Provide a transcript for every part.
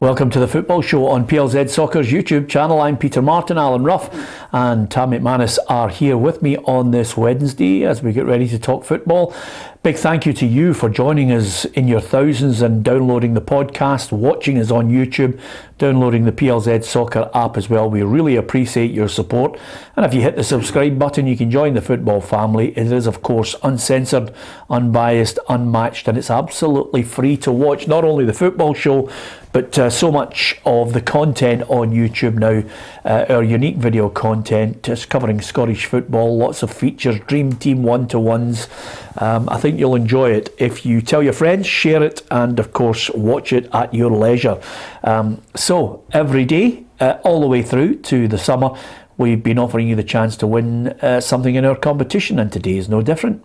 Welcome to the Football Show on PLZ Soccer's YouTube channel. I'm Peter Martin, Alan Ruff and Tam McManus are here with me on this Wednesday as we get ready to talk football. Big thank you to you for joining us in your thousands and downloading the podcast, watching us on YouTube, downloading the PLZ Soccer app as well. We really appreciate your support. And if you hit the subscribe button, you can join the football family. It is, of course, uncensored, unbiased, unmatched, and it's absolutely free to watch not only the Football Show, but so much of the content on YouTube now, our unique video content, just covering Scottish football, lots of features, Dream Team one-to-ones. I think you'll enjoy it if you tell your friends, share it, and of course watch it at your leisure. So every day, all the way through to the summer, we've been offering you the chance to win something in our competition, and today is no different.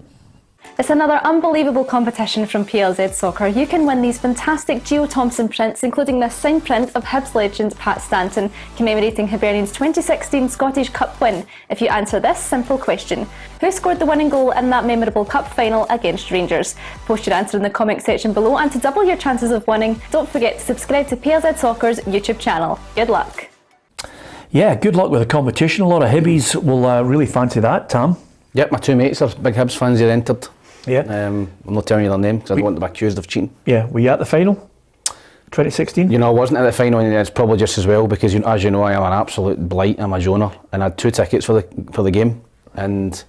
It's another unbelievable competition from PLZ Soccer. You can win these fantastic Geo Thompson prints, including this signed print of Hibs legend Pat Stanton, commemorating Hibernian's 2016 Scottish Cup win, if you answer this simple question. Who scored the winning goal in that memorable Cup final against Rangers? Post your answer in the comment section below, and to double your chances of winning, don't forget to subscribe to PLZ Soccer's YouTube channel. Good luck. Yeah, good luck with the competition. A lot of Hibbies will really fancy that, Tam. Yep, my two mates are big Hibs fans. They're entered. Yeah. I'm not telling you their name because I don't want to be accused of cheating. Yeah, were you at the final? 2016? You know, I wasn't at the final, and it's probably just as well because, as you know, I am an absolute blight. I'm a Joner, and I had 2 tickets for the game, and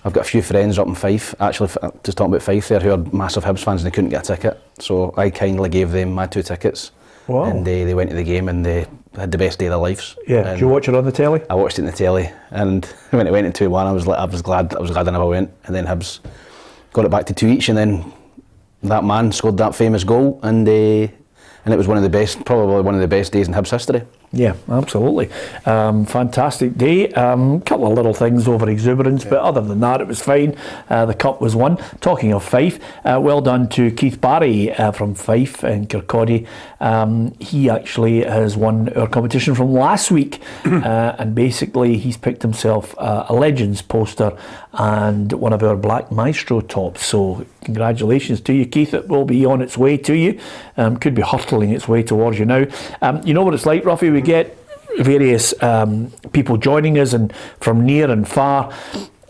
I've got a few friends up in Fife, actually, just talking about Fife there, who are massive Hibs fans and they couldn't get a ticket. So I kindly gave them my 2 tickets. Wow. And they went to the game and they had the best day of their lives. Yeah, did you watch it on the telly? I watched it on the telly, and when it went to 2-1, I was glad I never went. And then Hibs got it back to 2 each, and then that man scored that famous goal, and it was probably one of the best days in Hibs history. Yeah, absolutely. Fantastic day. Couple of little things over exuberance, but other than that, it was fine. The cup was won. Talking of Fife, well done to Keith Barry from Fife and Kirkcaldy. He actually has won our competition from last week, and basically he's picked himself a Legends poster and one of our Black Maestro tops. So congratulations to you, Keith. It will be on its way to you. Could be hurtling its way towards you now. You know what it's like, Ruffy? We get various people joining us and from near and far,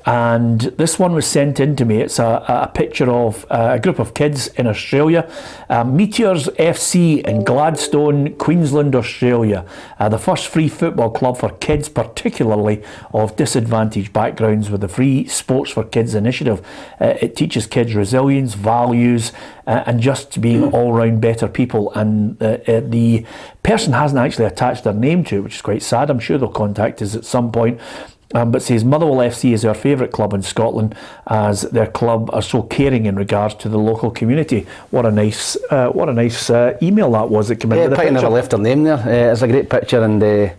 and this one was sent in to me. It's a picture of a group of kids in Australia, Meteors FC in Gladstone, Queensland, Australia, the first free football club for kids, particularly of disadvantaged backgrounds, with the Free Sports for Kids initiative. It teaches kids resilience, values, and just being all-round better people. And the person hasn't actually attached their name to it, which is quite sad. I'm sure they'll contact us at some point. But says Motherwell FC is our favourite club in Scotland, as their club are so caring in regards to the local community. What a nice email that was that came into the picture. Never left her name there. It's a great picture, and as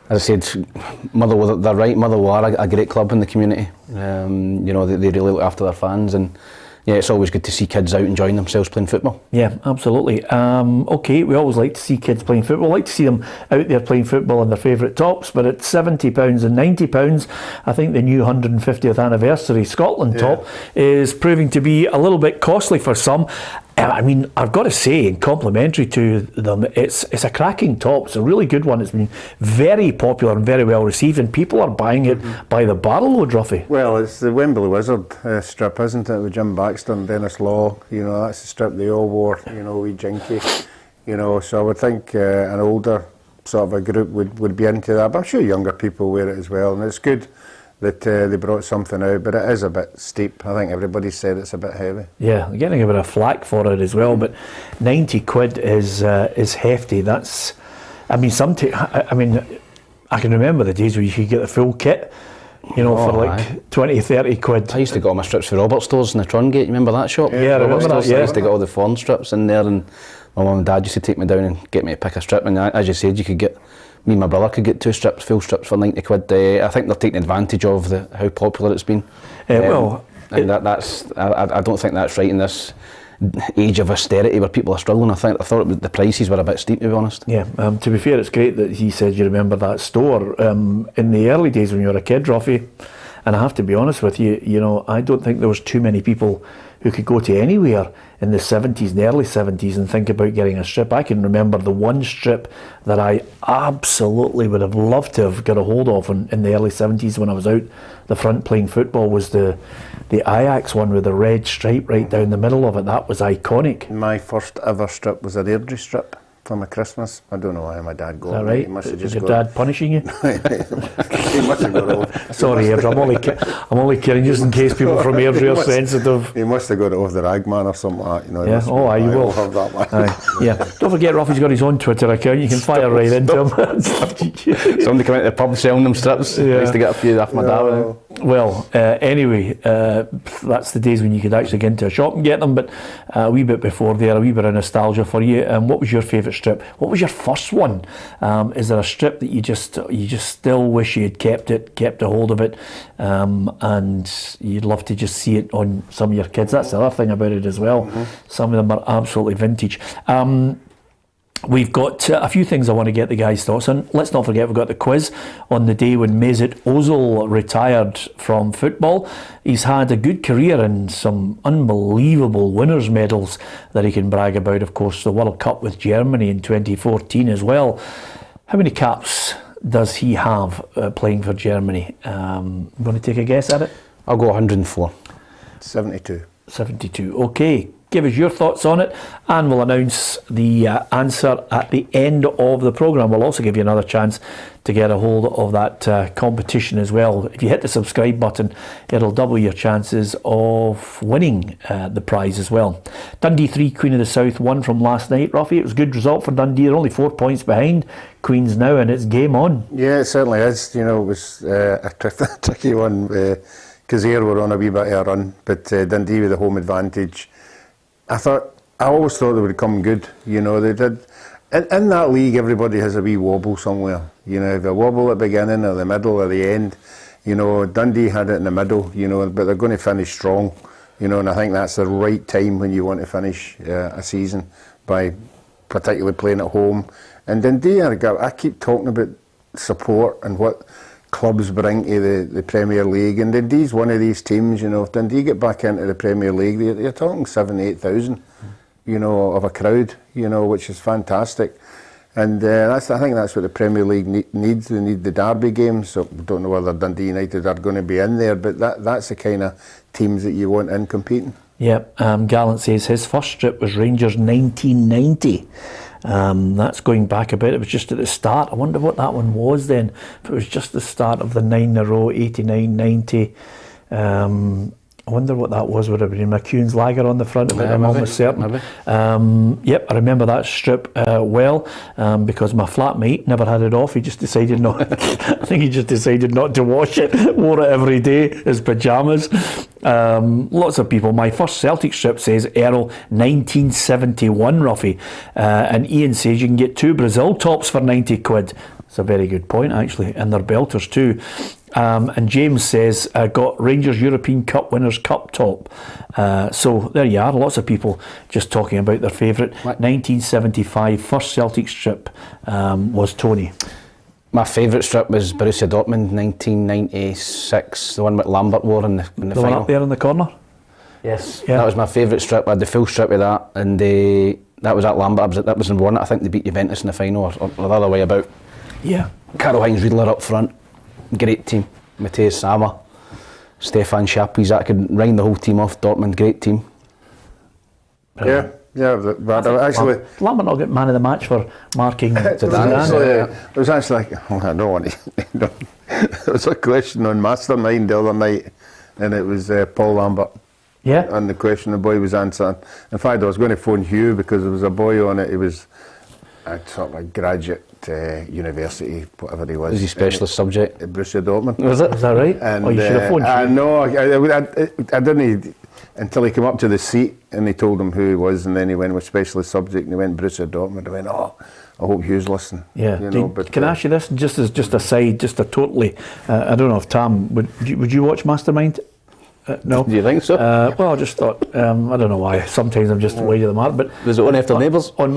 I said, Motherwell, they're right. Motherwell are a great club in the community. You know, they really look after their fans, and yeah, it's always good to see kids out enjoying themselves playing football. Yeah, absolutely. Okay, we always like to see kids playing football. We like to see them out there playing football in their favourite tops, but at £70 and £90, I think the new 150th anniversary Scotland top is proving to be a little bit costly for some. I mean, I've got to say, complimentary to them, it's a cracking top. It's a really good one. It's been very popular and very well received, and people are buying it by the barrel load, Ruffy. Well, it's the Wembley Wizard strip, isn't it, with Jim Baxter and Dennis Law. You know, that's the strip they all wore, you know, with Jinky. You know, so I would think an older sort of a group would be into that, but I'm sure younger people wear it as well, and it's good that they brought something out, but it is a bit steep. I think everybody said it's a bit heavy. Yeah, I'm getting a bit of flack for it as well, but 90 quid is hefty. That's, I mean, I can remember the days where you could get the full kit, you know, for like 20, 30 quid. I used to get all my strips for Robert stores in the Trongate. You remember that shop? Yeah, I remember that, yeah. I used to get all the foreign strips in there, and my mum and dad used to take me down and get me to pick a strip, and as you said, me and my brother could get 2 strips, full strips for 90 quid. I think they're taking advantage of how popular it's been. I don't think that's right in this age of austerity where people are struggling. I thought the prices were a bit steep, to be honest. Yeah, to be fair, it's great that he said you remember that store in the early days when you were a kid, Ruffy. And I have to be honest with you, you know, I don't think there was too many people who could go to anywhere in the 70s, the early 70s, and think about getting a strip. I can remember the one strip that I absolutely would have loved to have got a hold of in the early 70s when I was out the front playing football was the Ajax one with the red stripe right down the middle of it. That was iconic. My first ever strip was a Deirdre strip for my Christmas. I don't know why my dad got Is that it. right? He must have Was just your got dad punishing you? He must have got it. Sorry, Airdrie, I'm only kidding just in case people from Airdrie are sensitive. He must have got it off the Ragman or something like that. You know, he Yeah, must have oh, got aye, it. you will. Have that one. Aye, yeah. Don't forget, Ruffy's got his own Twitter account. You can fire right into him. Somebody come out to the pub selling them strips. Yeah. I used to get a few off my dad. Well, anyway, that's the days when you could actually get into a shop and get them, but a wee bit before there, a wee bit of nostalgia for you. What was your favourite strip? What was your first one? Is there a strip that you just still wish you had kept a hold of it, and you'd love to just see it on some of your kids? That's the other thing about it as well. Some of them are absolutely vintage. We've got a few things I want to get the guys' thoughts on. Let's not forget we've got the quiz on the day when Mesut Ozil retired from football. He's had a good career and some unbelievable winners' medals that he can brag about. Of course, the World Cup with Germany in 2014 as well. How many caps does he have playing for Germany? I'm going to take a guess at it. I'll go 104. 72. 72. Okay. Give us your thoughts on it, and we'll announce the answer at the end of the programme. We'll also give you another chance to get a hold of that competition as well. If you hit the subscribe button, it'll double your chances of winning the prize as well. Dundee 3, Queen of the South 1 from last night. Ruffy, it was a good result for Dundee. They're only 4 points behind Queens now, and it's game on. Yeah, it certainly is. You know, it was a tricky one because Ayr were on a wee bit of a run, but Dundee with the home advantage. I always thought they would come good. You know, they did. In that league, everybody has a wee wobble somewhere. You know, if a wobble at the beginning or the middle or the end. You know, Dundee had it in the middle. You know, but they're going to finish strong. You know, and I think that's the right time when you want to finish a season by particularly playing at home. And Dundee, I keep talking about support and what clubs bring to the Premier League, and Dundee's one of these teams. You know, if Dundee get back into the Premier League, you're talking 7,000-8,000, you know, of a crowd, you know, which is fantastic. And I think that's what the Premier League needs. They need the derby games. So I don't know whether Dundee United are going to be in there, but that's the kind of teams that you want in competing. Yep. Gallant says his first strip was Rangers 1990. That's going back a bit. It was just at the start. I wonder what that one was then. If it was just the start of the 9 in a row, 89, 90. I wonder what that was. Would have been McCune's lager on the front of it. I'm almost certain. Yep, I remember that strip well because my flatmate never had it off. He just decided not. I think he just decided not to wash it. Wore it every day as pyjamas. Lots of people. My first Celtic strip says Errol 1971, Ruffy, and Ian says you can get 2 Brazil tops for 90 quid. It's a very good point actually, and they're belters too. And James says got Rangers European Cup winners cup top. So there you are. Lots of people just talking about their favourite 1975 first Celtic strip was Tony. My favourite strip was Borussia Dortmund 1996, the one with Lambert wore in the final. One up there in the corner? Yes. Yeah. That was my favourite strip. I had the full strip of that, and that was at Lambert. That was in one. I think they beat Juventus in the final, or the other way about. Yeah. Karl Heinz Riedler up front. Great team. Matthias Sammer, Stefan Schappies. I could rhyme the whole team off. Dortmund, great team. Yeah, but actually, Lambert not get man of the match for marking Zidane. It was actually like, I don't want to. There was a question on Mastermind the other night, and it was Paul Lambert. Yeah. And the question the boy was answering. In fact, I was going to phone Hugh because there was a boy on it. He was a sort of a graduate university, whatever he was. Was he specialist subject? Borussia Dortmund. Was it? Is that right? And, you should have phoned Hugh. No, I didn't. Until he came up to the seat and they told him who he was, and then he went with specialist subject and he went Borussia Dortmund. I went, I hope Hugh's listening. Yeah. You know, but can I ask you this, just as a side, just a totally, I don't know if Tam, would you watch Mastermind? No. Do you think so? Well, I just thought, I don't know why. Sometimes I'm just wide of the mark. But Was it on after neighbours? on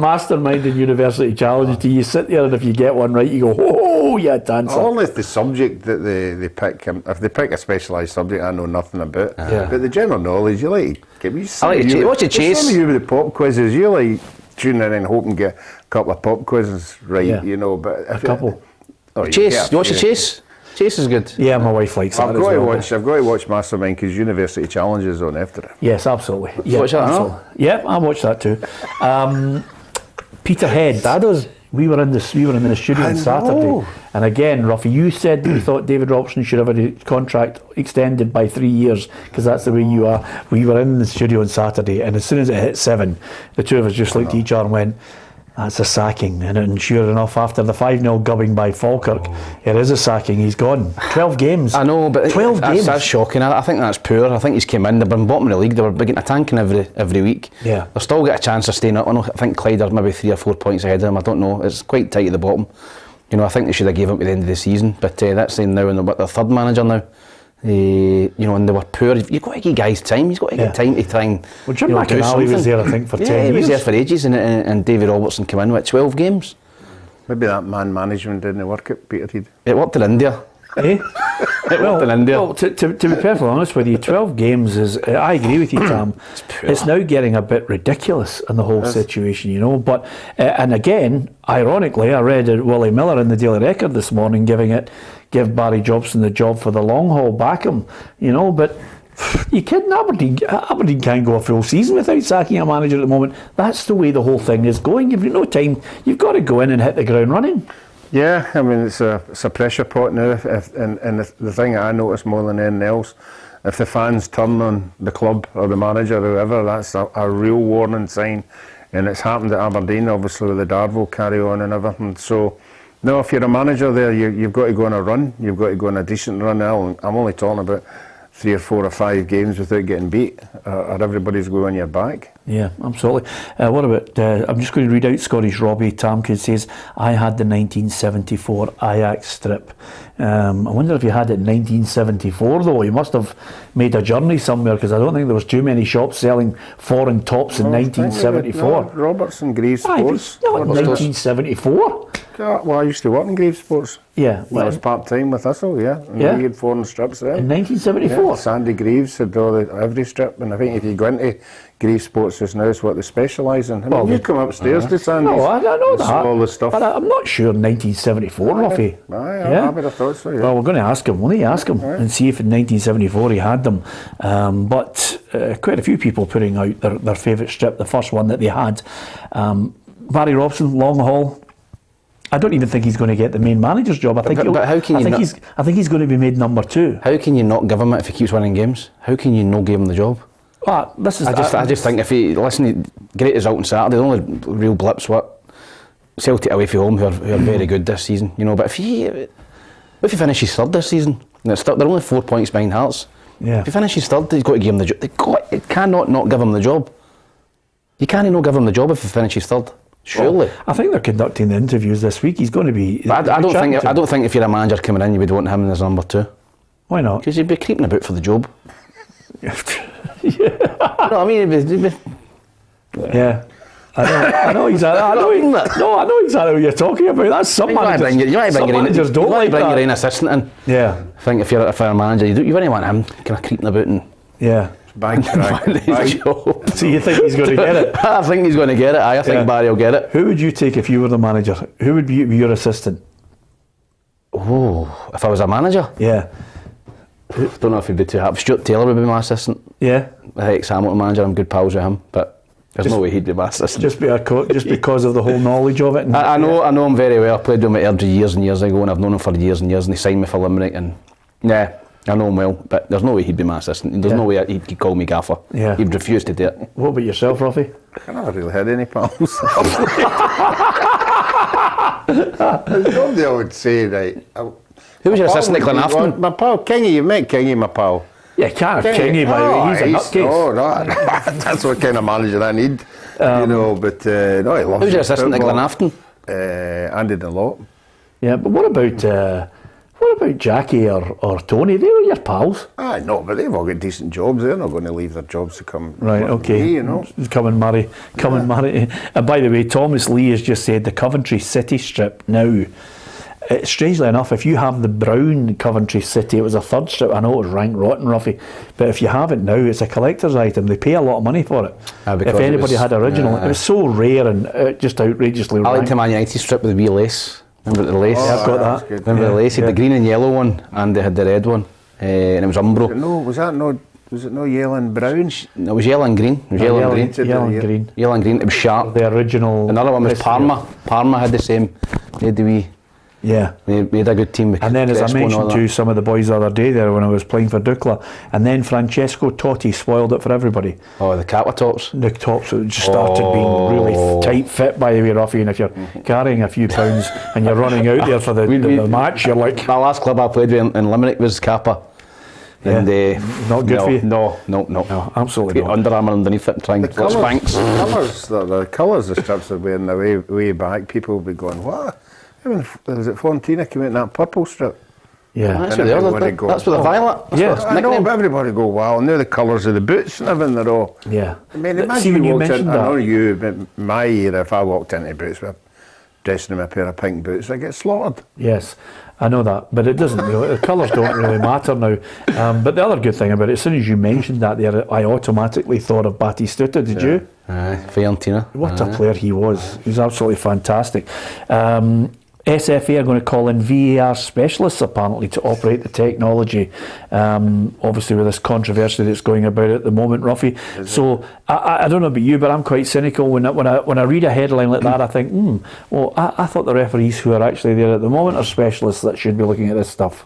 Mastermind and University Challenges, do you sit there and if you get one right, you go, oh, yeah, dancer. Only if the subject that they pick, if they pick a specialised subject I know nothing about, Yeah. but the general knowledge, you like to get. I like to chase. What's your chase? Some of you with the pop quizzes, you like tune in and hope and get a couple of pop quizzes right, Yeah. you know. But A couple. Chase. You watch the Chase? Chase is good. Yeah, my wife likes that I've as got to well. watch. I've got to watch Mastermind because University Challenges on after it. Yes, absolutely. Yeah, Watch that, absolutely. Yeah, I watched that too. Peterhead. Dados. We were in the studio on Saturday, know. and again, Ruffy, you said that you thought David Robertson should have a contract extended by 3 years because that's the way you are. We were in the studio on Saturday, and as soon as it hit 7, the two of us just looked at each other and went, "That's a sacking." And sure enough, after the 5-0 gubbing by Falkirk, it is a sacking. He's gone. 12 games. I know, but 12 games. That's shocking. I think that's poor. I think he's came in. They've been bottom of the league. They were getting a tanking every week. Yeah. They've still got a chance of staying up. I think Clyde are maybe 3 or 4 points ahead of them. I don't know. It's quite tight at the bottom. You know, I think they should have gave up at the end of the season. But that's saying now, and they're their third manager now. You know, and they were poor. You've got to give guys time. He's got to get time to try and. Well, Jim do McInally was something. there, I think, for 10 Yeah, he was years. there for ages, and David Robertson came in with 12 games. Maybe that man management didn't work at Peterhead. It worked in India. Eh? It worked in India. Well, to be perfectly honest with you, 12 games is, I agree with you, Tam. It's now getting a bit ridiculous in the whole situation, you know. But, and again, ironically, I read Willie Miller in the Daily Record this morning give Barry Jobson the job for the long haul, back him, you know. But you kidding? Aberdeen can't go a full season without sacking a manager at the moment. That's the way the whole thing is going. You've no time. You've got to go in and hit the ground running. Yeah, I mean it's a pressure pot now. And the thing I notice more than anything else, if the fans turn on the club or the manager or whoever, that's a real warning sign. And it's happened at Aberdeen, obviously, with the Darvel carry on and everything. So, no, if you're a manager there, you've got to go on a run. You've got to go on a decent run. I'm only talking about 3 or 4 or 5 games without getting beat, or everybody's going on your back. Yeah, absolutely. What about, I'm just going to read out Scottish Robbie Tamkin says, I had the 1974 Ajax strip. I wonder if you had it in 1974 though. You must have made a journey somewhere because I don't think there was too many shops selling foreign tops in 1974. No, Robertson, Greaves Sports. Not in 1974. Well, I used to work in Greaves Sports. Yeah. I was part-time with Thistle, yeah. And Yeah. we had foreign strips then. In 1974? Yeah, Sandy Greaves had every strip, and I think if you go into Greaves Sports just now, it's what they specialise in. I mean, you come upstairs to Sandy's. No, I know and that. see all the stuff. But I'm not sure 1974, Ruffy. I would have thought so, yeah. Well, we're going to ask him. We'll need to ask him and see if in 1974 he had them. But quite a few people putting out their favourite strip, the first one that they had. Barry Robson, long haul. I don't even think he's going to get the main manager's job. I think he's going to be made number 2. How can you not give him it if he keeps winning games? How can you not give him the job? This is. I just think if he great result on Saturday. The only real blips what Celtic away from home who are very good this season, you know. But if he finishes third this season, they're only 4 points behind Hearts. Yeah. If he finishes third, he's got to give him the job. It cannot not give him the job. You can't not give him the job if he finishes third. Surely. Well, I think they're conducting the interviews this week. He's going to be. But I don't think if you're a manager coming in, you would want him as number 2. Why not? Because he'd be creeping about for the job. Yeah. No, I mean, he'd be Yeah. I know exactly. I know exactly what you're talking about. That's some managers. You might bring your own assistant in. Yeah. I think if you're a manager, you wouldn't want him kind of creeping about and. Yeah. Bang, job. So you think he's going to get it? I think he's going to get it. I think Barry will get it. Who would you take if you were the manager? Who would be your assistant? Oh, if I was a manager? Yeah. Don't know if he'd be too happy. Stuart Taylor would be my assistant. Yeah. The ex-Hamilton manager. I'm good pals with him, but there's no way he'd be my assistant. Just because of the whole knowledge of it. And I know him very well. I played with him at Airdrie years and years ago, and I've known him for years and years. And he signed me for Limerick, and I know him well. But there's no way he'd be my assistant. There's no way he'd call me gaffer. Yeah. He'd refuse to do it. What about yourself, Ruffy? I never really had any pals. There's nobody I would say, right. Who was your assistant at Glenafton? My pal, Kingy. You met Kingy, my pal. Yeah, can't have Kingy, by the way. He's a nutcase. Oh, no, that's what kind of manager I need. You know, but no, I love Who's your assistant at football. Glenafton? Andy Dunlop. Yeah, but what about What about Jackie or Tony? They were your pals. I know, but they've all got decent jobs. They're not going to leave their jobs to come. Right, work okay. with me, you know. Come and marry. And by the way, Thomas Lee has just said the Coventry City strip now. Strangely enough, if you have the brown Coventry City, it was a third strip. I know it was rank rotten, Ruffy, but if you have it now, it's a collector's item. They pay a lot of money for it. If anybody had original, it was so rare and just outrageously. I liked the Man United strip with the wee lace. Remember the lace? Yeah, I've got that. Remember the lace? He had the green and yellow one, and they had the red one, and it was Umbro. No, was it no yellow and brown? No, it was yellow and green. It was yellow and green. Yellow and green. Yellow and green. It was sharp. The original. Another one was Parma. Parma had the same. They had the wee. Yeah. We had a good team. And then, as I mentioned to some of the boys the other day there when I was playing for Dukla, and then Francesco Totti spoiled it for everybody. Oh, the Kappa tops. The tops just started being really tight fit, by the way, Ruffy, and if you're carrying a few pounds and you're running out there for the match, you're like... My last club I played with in Limerick was Kappa. And not good for you? No, absolutely get not. Under Armour underneath it and try and get Spanx. The colours the strips are wearing the way back, people will be going, what? Was it Fontina came out in that purple strip? Yeah. That's what the violet. Yes, I know, but everybody go, wow, now the colours of the boots and everything, they're all... Yeah. I mean, imagine you walked in, I know you, but my era, if I walked into boots with dressing in a pair of pink boots, I get slaughtered. Yes, I know that, but it doesn't. The colours don't really matter now. But the other good thing about it, as soon as you mentioned that there, I automatically thought of Batistuta. Did you? Fiorentina. What a player he was. He was absolutely fantastic. SFA are going to call in VAR specialists apparently to operate the technology, obviously with this controversy that's going about at the moment, Ruffy. So I don't know about you, but I'm quite cynical when I read a headline like that. I think, well, I thought the referees who are actually there at the moment are specialists that should be looking at this stuff.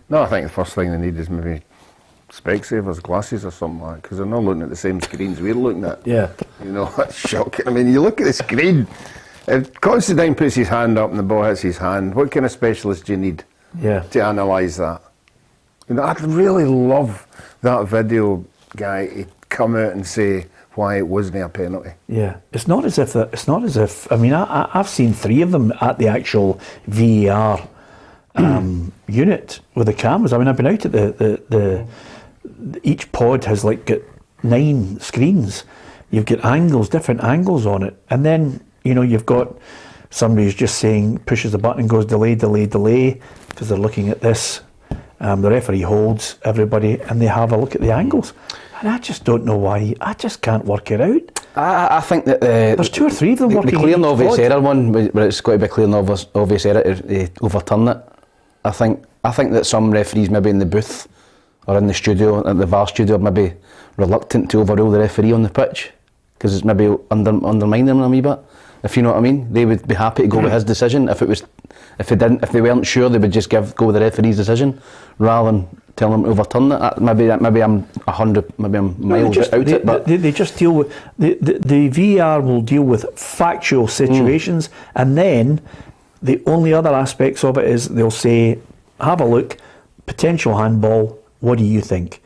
No, I think the first thing they need is maybe Specsavers, glasses or something like that, because they're not looking at the same screens we're looking at. Yeah. You know, that's shocking. I mean, you look at the screen. If Constantine puts his hand up and the ball hits his hand, what kind of specialist do you need to analyse that? You know, I'd really love that video guy to come out and say why it wasn't a penalty. Yeah, it's not as if. I mean, I've seen 3 of them at the actual VAR unit with the cameras. I mean, I've been out at the each pod has like got 9 screens. You've got angles, different angles on it, and then. You know, you've got somebody who's just saying, pushes the button and goes delay, because they're looking at this. The referee holds everybody and they have a look at the angles. And I just don't know why. I just can't work it out. I think that there's 2 or 3 of them working. The clear and obvious error one, where it's got to be a clear and obvious error to overturn it. I think that some referees maybe in the booth or in the studio, at the VAR studio, are maybe reluctant to overrule the referee on the pitch because it's maybe undermining them a wee bit. If you know what I mean, they would be happy to go with his decision. If they weren't sure, they would just go with the referee's decision rather than tell them to overturn it. Maybe I'm miles out it. But they just deal with the VAR will deal with factual situations, and then the only other aspects of it is they'll say, have a look, potential handball. What do you think?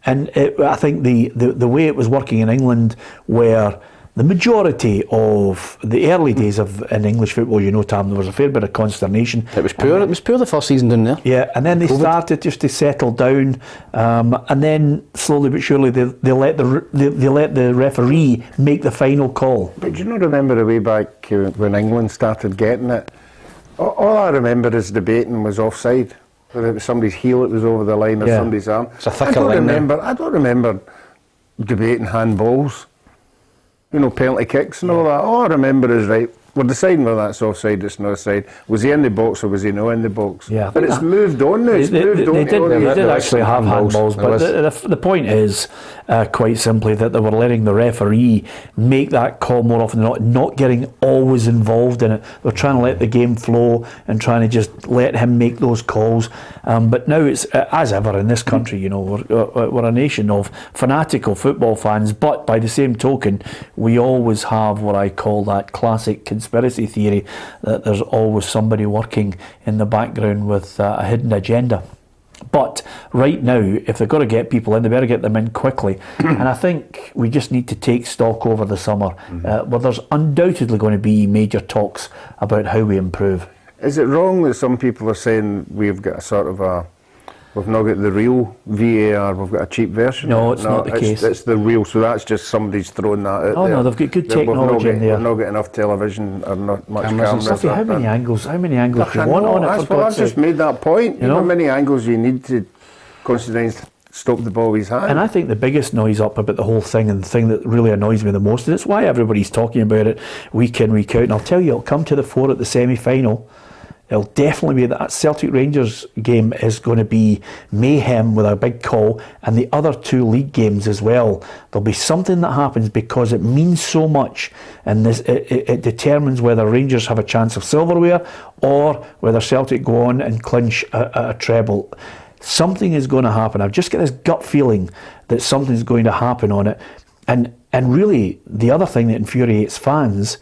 And I think the way it was working in England, where the majority of the early days in English football, you know, Tam, there was a fair bit of consternation. It was poor. It was poor the first season down there. Yeah, and then they started just to settle down, and then slowly but surely they let the referee make the final call. But do you not remember the way back when England started getting it? All I remember is debating was offside. Whether it was somebody's heel, it was over the line, or somebody's arm. It's a thicker line. I don't remember debating handballs. You know, penalty kicks and all that. All I remember is, right, we're deciding whether that's offside, it's not offside. Was he in the box or was he not in the box? Yeah, but it's moved on now. They did actually have handballs, but the point is, quite simply, that they were letting the referee make that call more often than not getting always involved in it. They're trying to let the game flow and trying to just let him make those calls. But now it's, as ever in this country, you know, we're a nation of fanatical football fans, but by the same token, we always have what I call that classic conspiracy theory, that there's always somebody working in the background with a hidden agenda. But right now, if they've got to get people in, they better get them in quickly. And I think we just need to take stock over the summer. Well, there's undoubtedly going to be major talks about how we improve. Is it wrong that some people are saying we've got a sort of we've not got the real VAR, we've got a cheap version? No, it's not the case. It's the real, so that's just somebody's thrown that out there. Oh no, they've got good technology in there. We've not got enough television or not much cameras. Stuffy, how many angles do you want on it? I've just made that point. You know how many angles you need to Considine stop the ball with his hand. And I think the biggest noise up about the whole thing, and the thing that really annoys me the most, and it's why everybody's talking about it week in, week out, and I'll tell you, it'll come to the fore at the semi-final. It'll definitely be that Celtic Rangers game is going to be mayhem with a big call, and the other two league games as well. There'll be something that happens because it means so much, and it determines whether Rangers have a chance of silverware or whether Celtic go on and clinch a treble. Something is going to happen. I've just got this gut feeling that something's going to happen on it, and really the other thing that infuriates fans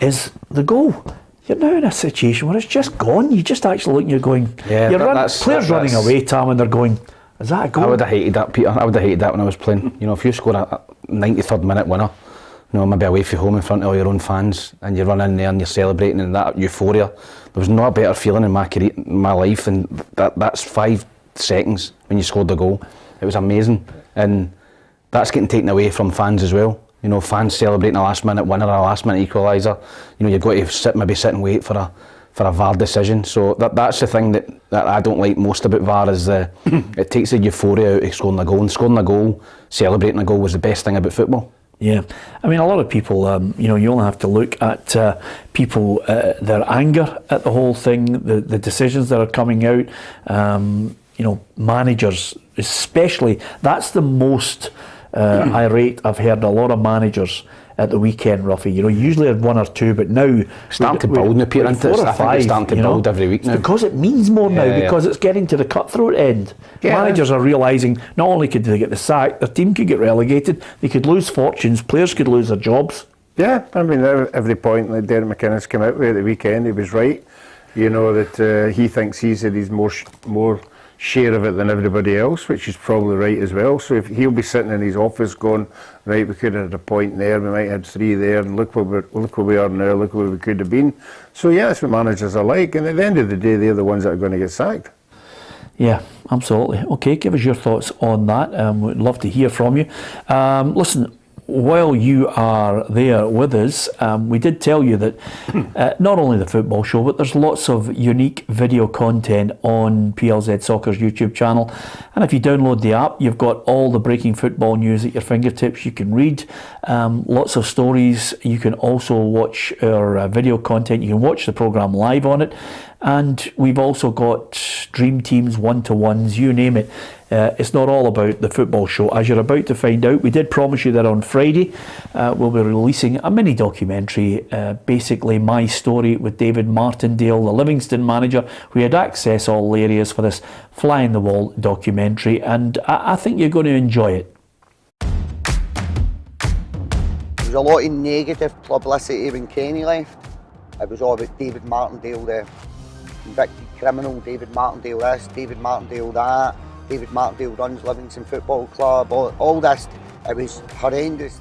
is the goal. You're now in a situation where it's just gone. You just actually look and you're going, players running away, Tam, and they're going, is that a goal? I would have hated that, Peter. I would have hated that when I was playing. You know, if you score a 93rd minute winner, you know, maybe away from home in front of all your own fans, and you run in there and you're celebrating and that euphoria, there was no a better feeling in my career, my life, and that's 5 seconds when you scored the goal. It was amazing, and that's getting taken away from fans as well. You know, fans celebrating a last minute winner, a last minute equaliser. You know, you've got to maybe sit and wait for a VAR decision. So that's the thing that I don't like most about VAR is it takes the euphoria out of scoring a goal. And scoring a goal, celebrating a goal was the best thing about football. Yeah, I mean, a lot of people, you know, you only have to look at people, their anger at the whole thing, the decisions that are coming out. You know, managers especially, that's the most irate I've heard a lot of managers at the weekend, Ruffy. You know, you usually had 1 or 2, but now starting to build in appearance. 4 or 5, it's starting to build every week now. Because it means more now, because it's getting to the cutthroat end. Yeah. Managers are realising not only could they get the sack, their team could get relegated, they could lose fortunes, players could lose their jobs. Yeah, I mean, every point that Derek McInnes came out with at the weekend, he was right. You know, that he thinks he's had his more share of it than everybody else, which is probably right as well. So if he'll be sitting in his office going, right, we could have had a point there, we might have had 3 there, and look where we are now, look where we could have been. So yeah, that's what managers are like, and at the end of the day, they're the ones that are going to get sacked. Yeah, absolutely. Okay, give us your thoughts on that. We'd love to hear from you. Listen, while you are there with us, we did tell you that not only the football show, but there's lots of unique video content on PLZ Soccer's YouTube channel. And if you download the app, you've got all the breaking football news at your fingertips. You can read lots of stories. You can also watch our video content. You can watch the programme live on it. And we've also got dream teams, one-to-ones, you name it. It's not all about the football show, as you're about to find out. We did promise you that on Friday we'll be releasing a mini documentary, basically my story with David Martindale, the Livingston manager. We had access all areas for this fly-in-the-wall documentary, and I think you're going to enjoy it. There was a lot of negative publicity when Kenny left. It was all about David Martindale, the convicted criminal, David Martindale this, David Martindale that, David Martindale runs Livingston Football Club, all this. It was horrendous.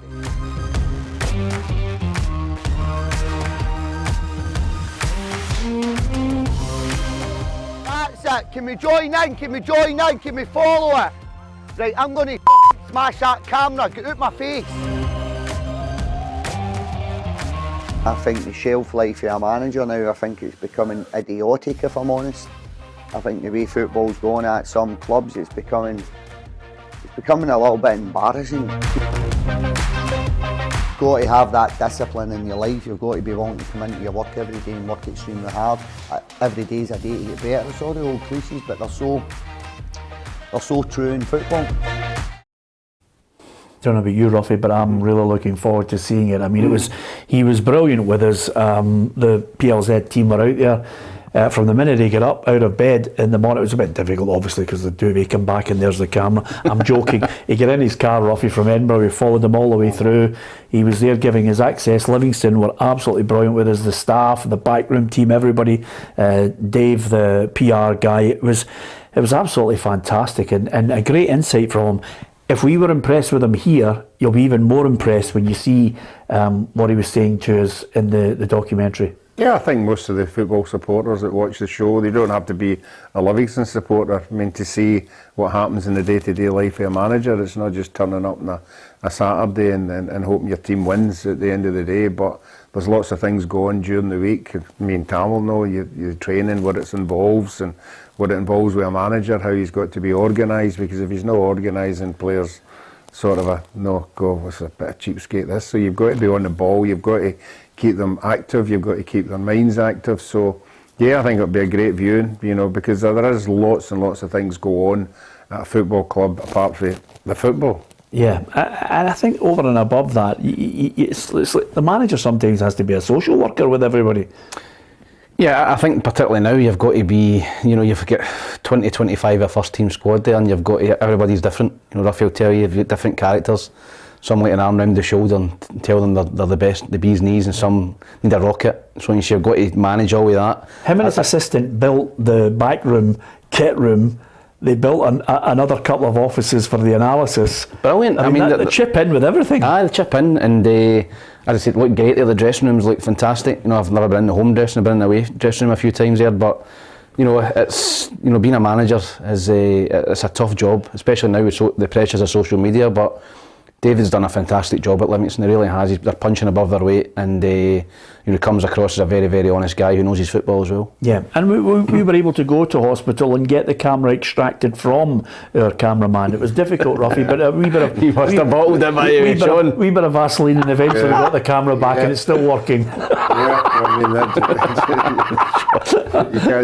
That's it, can we join in, can we join in, can we follow it? Right, I'm going to smash that camera, get out my face. I think the shelf life of a manager now, I think it's becoming idiotic, if I'm honest. I think the way football's going at some clubs, it's becoming a little bit embarrassing. You've got to have that discipline in your life. You've got to be willing to come into your work every day and work extremely hard. Every day is a day to get better. It's all the old cliches, but they're so true in football. I don't know about you, Ruffy, but I'm really looking forward to seeing it. I mean, he was brilliant with us. The PLZ team were out there from the minute he got up out of bed in the morning. It was a bit difficult, obviously, because the duvet come back and there's the camera. I'm joking. He got in his car, Ruffy, from Edinburgh. We followed him all the way through. He was there giving his access. Livingston were absolutely brilliant with us. The staff, the backroom team, everybody. Dave, the PR guy. It was absolutely fantastic and a great insight from him. If we were impressed with him here, you'll be even more impressed when you see what he was saying to us in the documentary. Yeah, I think most of the football supporters that watch the show, they don't have to be a Livingston supporter. I mean, to see what happens in the day-to-day life of a manager, it's not just turning up on a Saturday and hoping your team wins at the end of the day, but there's lots of things going during the week. Me and Tam will know, your training, what it involves and what it involves with a manager, how he's got to be organised, because if he's not organising players, sort of it's a bit of cheapskate this. So you've got to be on the ball, you've got to keep them active, you've got to keep their minds active. So yeah, I think it'll be a great viewing, because there is lots and lots of things go on at a football club apart from the football. Yeah, and I think over and above that, it's like the manager sometimes has to be a social worker with everybody. Yeah, I think particularly now you've got to be, you've got 20, 25 a first team squad there, and you've got to, everybody's different. Ruffy will tell you, you've got different characters. Some like an arm round the shoulder and tell them they're the best, the bee's knees, and some need a rocket. So you've got to manage all of that. Him and his assistant built the back room, kit room. They built another couple of offices for the analysis. Brilliant. I mean, they chip in with everything. They chip in, and as I said, look great there. The dressing rooms look fantastic. I've never been in the home dressing, I've been in the away dressing room a few times there, but it's being a manager it's a tough job, especially now with the pressures of social media. But David's done a fantastic job at Livingston. He really has. They're punching above their weight, and he comes across as a very, very honest guy who knows his football as well. Yeah, and we were able to go to hospital and get the camera extracted from our cameraman. It was difficult, Ruffy, but a wee bit of... He must have bottled it by you, Sean. Wee bit of Vaseline, and eventually we got the camera back, and it's still working. Yeah, I mean,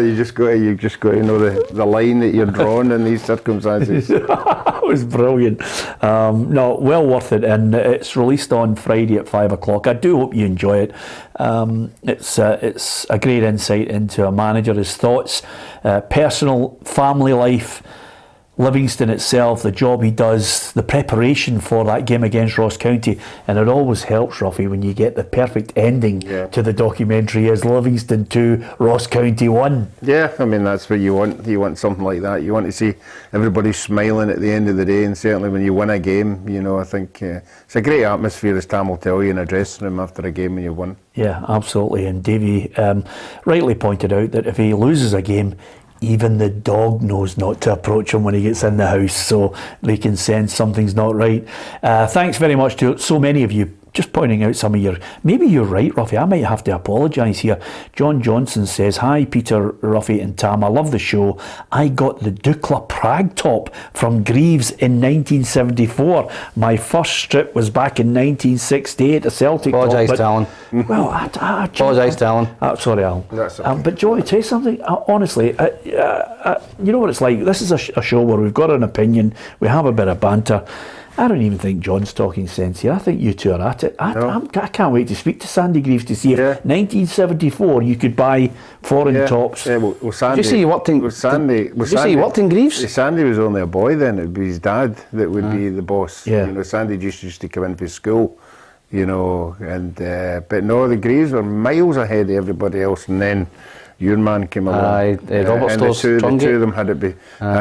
you've just got to know the line that you're drawing in these circumstances. It was brilliant. No, well worth it, and it's released on Friday at 5 o'clock. I do hope you enjoy it. It's a great insight into a manager, his thoughts, personal, family life, Livingston itself, the job he does, the preparation for that game against Ross County, and it always helps, Ruffy, when you get the perfect ending to the documentary as Livingston 2, Ross County 1. Yeah, I mean, that's what you want. You want something like that. You want to see everybody smiling at the end of the day, and certainly when you win a game, I think it's a great atmosphere, as Tam will tell you, in a dressing room after a game when you won. Yeah, absolutely. And Davey rightly pointed out that if he loses a game, even the dog knows not to approach him when he gets in the house, so they can sense something's not right. Thanks very much to so many of you just pointing out some of your... Maybe you're right, Ruffy, I might have to apologise here. John Johnson says, "Hi Peter, Ruffy and Tam, I love the show. I got the Dukla Prague top from Greaves in 1974. My first strip was back in 1968, a Celtic Apologise, top." Alan. Well, Apologise, Alan. Sorry, Alan. That's okay. But do you want to tell you something? Honestly, you know what it's like? This is a show where we've got an opinion, we have a bit of banter. I don't even think John's talking sense here. I think you two are at it. I can't wait to speak to Sandy Greaves to see if 1974 you could buy foreign tops. Yeah, well, Sandy, Did you see he worked in Greaves? Sandy was only a boy then. It would be his dad that would be the boss. Yeah. Sandy used to come in for school, and but no, the Greaves were miles ahead of everybody else, and then your man came along. Robert and Stow's the two of them had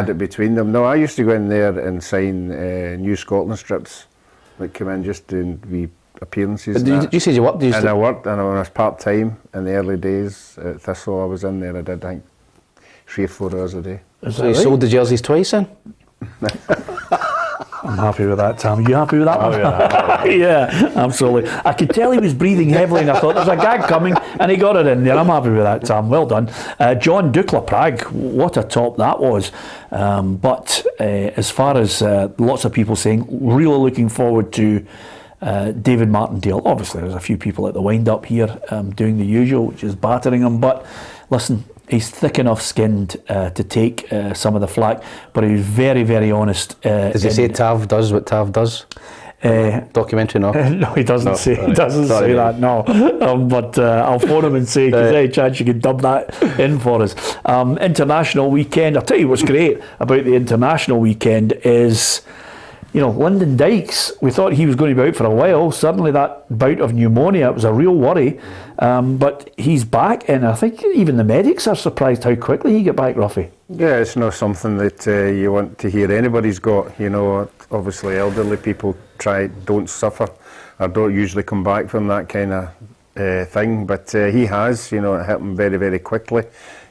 it between them. No, I used to go in there and sign New Scotland strips that come in just doing wee appearances. You said you worked? I worked, and I was part-time in the early days at Thistle. I was in there, I did, I think, 3 or 4 hours a day. So you sold the jerseys twice then? I'm happy with that, Tam. You happy with that? Yeah, absolutely. I could tell he was breathing heavily, and I thought there's a gag coming, and he got it in there. I'm happy with that, Tam. Well done. John, Dukla Prague, what a top that was. But as far as lots of people saying, really looking forward to David Martindale. Obviously, there's a few people at the wind-up here doing the usual, which is battering him. But listen, he's thick enough skinned to take some of the flack, but he was very, very honest. Does he say Tav does what Tav does? Documentary, no? No, he doesn't say. Sorry. He doesn't Sorry, say mate. that. No, but I'll phone him and say, "Is there any chance you could dub that in for us?" International weekend. I'll tell you what's great about the international weekend is, Lyndon Dykes. We thought he was going to be out for a while. Suddenly, that bout of pneumonia, it was a real worry. But he's back, and I think even the medics are surprised how quickly he got back, Ruffy. Yeah, it's not something that you want to hear anybody's got. Obviously elderly people don't suffer or don't usually come back from that kind of thing, but he has, you know, it hit him very, very quickly,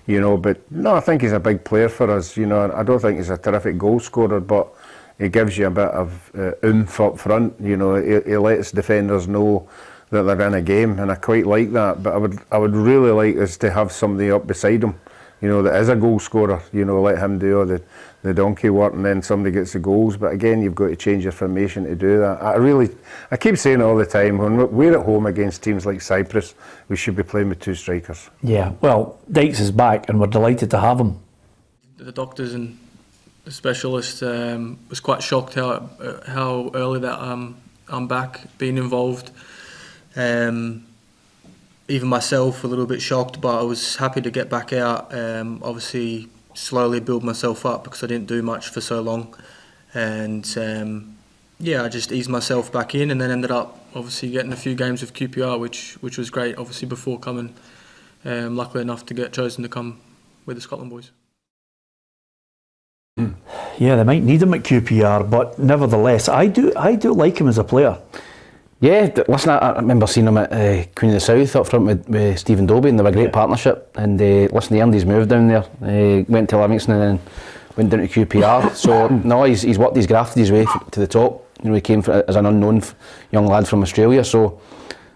you know, but no, I think he's a big player for us, you know. I don't think he's a terrific goal scorer, but he gives you a bit of oomph up front, you know. He lets defenders know that they're in a game, and I quite like that, but I would really like us to have somebody up beside him, you know, that is a goal scorer, you know, let him do all the donkey work, and then somebody gets the goals. But again, you've got to change your formation to do that. I keep saying it all the time, when we're at home against teams like Cyprus, we should be playing with 2 strikers. Yeah, well, Dykes is back and we're delighted to have him. The doctors and the specialist was quite shocked how early that I'm back, being involved. Even myself a little bit shocked, but I was happy to get back out. Obviously slowly build myself up because I didn't do much for so long, and I just eased myself back in, and then ended up obviously getting a few games with QPR, which was great, obviously, before coming luckily enough to get chosen to come with the Scotland boys. Yeah, they might need him at QPR, but nevertheless, I do like him as a player. Yeah, listen, I remember seeing him at Queen of the South up front with Stephen Dobie, and they were a great partnership. And listen, he earned his move down there. Went to Livingston and then went down to QPR. So no, he's worked, he's grafted his way to the top. You know, he came as an unknown young lad from Australia. So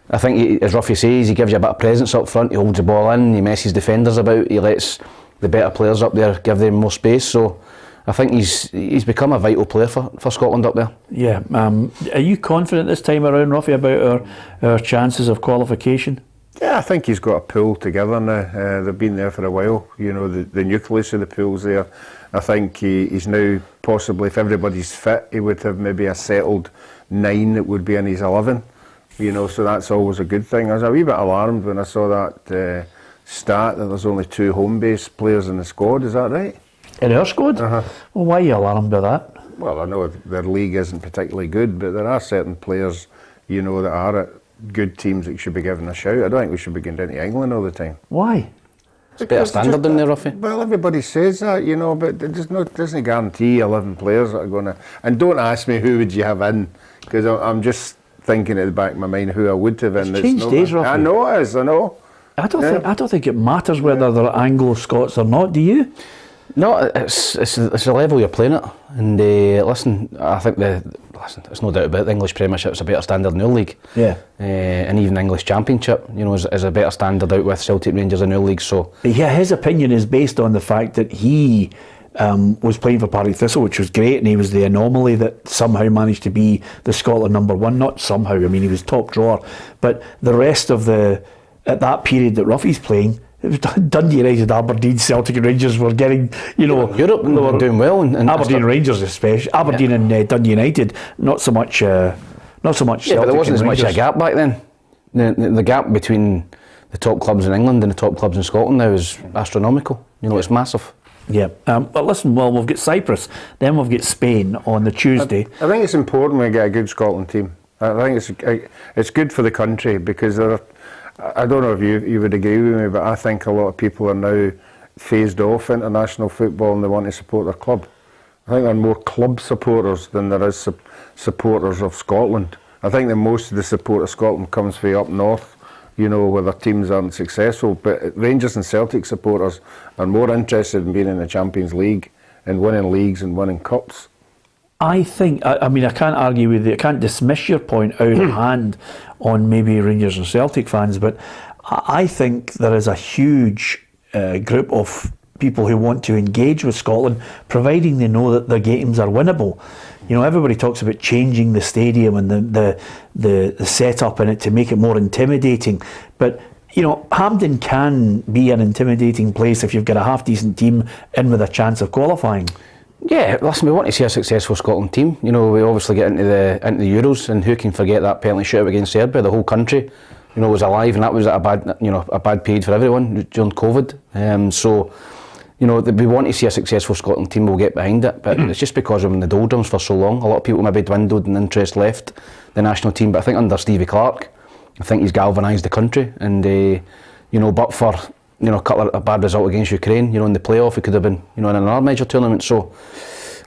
I think, as Ruffy says, he gives you a bit of presence up front. He holds the ball in, he messes defenders about, he lets the better players up there give them more space. So I think he's become a vital player for Scotland up there. Yeah. Are you confident this time around, Ruffy, about our chances of qualification? Yeah, I think he's got a pool together now. They've been there for a while. You know, the nucleus of the pool's there. I think he's now possibly, if everybody's fit, he would have maybe a settled 9 that would be in his 11. You know, so that's always a good thing. I was a wee bit alarmed when I saw that stat that there's only 2 home-based players in the squad. Is that right? In our squad? Well, why are you alarmed by that? Well, I know their league isn't particularly good, but there are certain players, you know, that are at good teams that should be given a shout. I don't think we should be going down to England all the time. Why? It's a better standard in there, Ruffy. Well, everybody says that, you know, but it doesn't guarantee 11 players that are going to... And don't ask me who would you have in, because I'm just thinking at the back of my mind who I would have in. It's changed days, Ruffy. I know it is, I know. I don't think it matters whether they're Anglo-Scots or not, do you? No, it's the level you're playing at, and listen, I think there's no doubt about it, the English Premiership's a better standard than our league. Yeah. And even the English Championship, you know, is a better standard out with Celtic, Rangers in our league. So yeah, his opinion is based on the fact that he was playing for Partick Thistle, which was great, and he was the anomaly that somehow managed to be the Scotland #1. Not somehow, I mean, he was top drawer, but the rest of at that period that Ruffy's playing, it was Dundee United, Aberdeen, Celtic and Rangers were getting, you know... Europe, they were doing well. And Aberdeen and Rangers especially. Aberdeen and Dundee United, not so much Celtic. Yeah, but there wasn't as much a gap back then. The gap between the top clubs in England and the top clubs in Scotland now is astronomical. You know, it's massive. Yeah, but listen, well, we've got Cyprus, then we've got Spain on the Tuesday. I think it's important we get a good Scotland team. I think it's good for the country, because I don't know if you would agree with me, but I think a lot of people are now phased off international football and they want to support their club. I think there are more club supporters than there is supporters of Scotland. I think that most of the support of Scotland comes from up north, you know, where their teams aren't successful. But Rangers and Celtic supporters are more interested in being in the Champions League and winning leagues and winning cups. I think, I mean, I can't argue with you, I can't dismiss your point out of hand on maybe Rangers and Celtic fans, but I think there is a huge group of people who want to engage with Scotland, providing they know that their games are winnable. You know, everybody talks about changing the stadium and the setup in it to make it more intimidating, but you know, Hampden can be an intimidating place if you've got a half-decent team in with a chance of qualifying. Yeah, listen, we want to see a successful Scotland team. You know, we obviously get into the Euros, and who can forget that penalty shootout against Serbia? The whole country, you know, was alive, and that was a bad period for everyone during COVID. So, you know, we want to see a successful Scotland team. We'll get behind it, but it's just because we're in the doldrums for so long. A lot of people maybe dwindled and interest left the national team, but I think under Stevie Clarke, I think he's galvanised the country, and you know, but for a couple of a bad result against Ukraine, you know, in the playoff, it could have been, you know, in another major tournament. So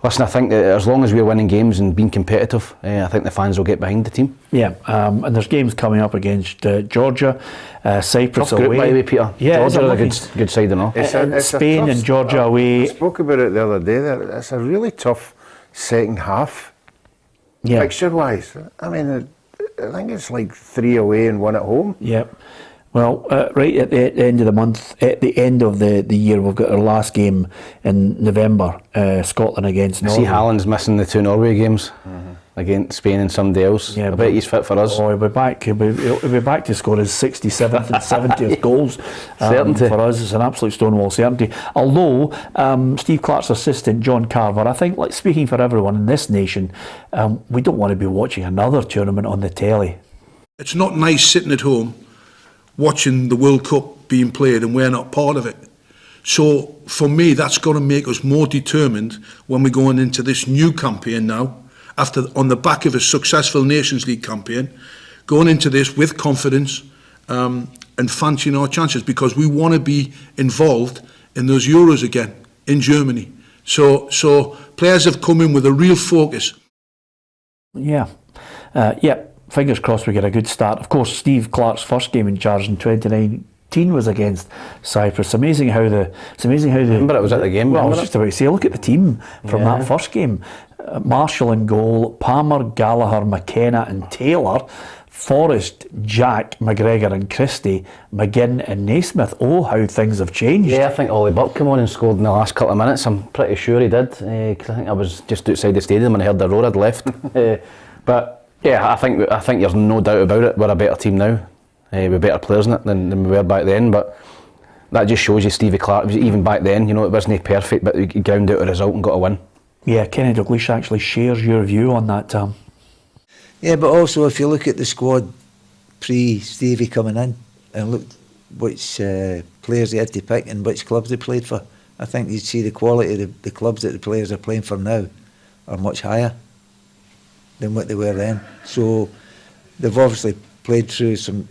Listen, I think that as long as we're winning games and being competitive, I think the fans will get behind the team. Yeah, and there's games coming up against Georgia, Cyprus Tough group, away. by the way, Peter. Yeah, Georgia are a it's good side, and all. It's a Spain tough and Georgia away. I spoke about it the other day. It's a really tough second half, Yeah, picture-wise. I mean, I think it's like 3 away and 1 at home. yeah. Well, right at the end of the month, at the end of the year, we've got our last game in November, Scotland against I Norway. see Haaland's missing the 2 Norway games against Spain and somebody else. Yeah, I but- bet he's fit for us. Oh, he'll be back. He'll be back to score his 67th and 70th goals. Certainty. For us, it's an absolute stonewall certainty. Although Steve Clarke's assistant John Carver, I think, like speaking for everyone in this nation, we don't want to be watching another tournament on the telly. It's not nice sitting at home watching the World Cup being played and we're not part of it. So for me, that's going to make us more determined when we're going into this new campaign now, after on the back of a successful Nations League campaign, going into this with confidence and fancying our chances, because we want to be involved in those Euros again in Germany. So players have come in with a real focus. Yeah. Fingers crossed we get a good start. Of course, Steve Clarke's first game in charge in 2019 was against Cyprus. It's amazing how the. Remember it was at the game, Well, I was remember just about to say, look at the team from that first game. Marshall in goal, Palmer, Gallagher, McKenna and Taylor, Forrest, Jack, McGregor and Christie, McGinn and Naismith. Oh, how things have changed. Yeah, I think Ollie Burke came on and scored in the last couple of minutes. I'm pretty sure he did, because I think I was just outside the stadium and I heard the roar had left. But yeah, I think there's no doubt about it. We're a better team now. We're better players in it than we were back then. But that just shows you Stevie Clarke, even back then, it wasn't perfect, but he ground out a result and got a win. Yeah, Kenny Dalglish actually shares your view on that, Tom. Yeah, but also if you look at the squad pre-Stevie coming in and look which players they had to pick and which clubs they played for, I think you'd see the quality of the clubs that the players are playing for now are much higher than what they were then. So they've obviously played through some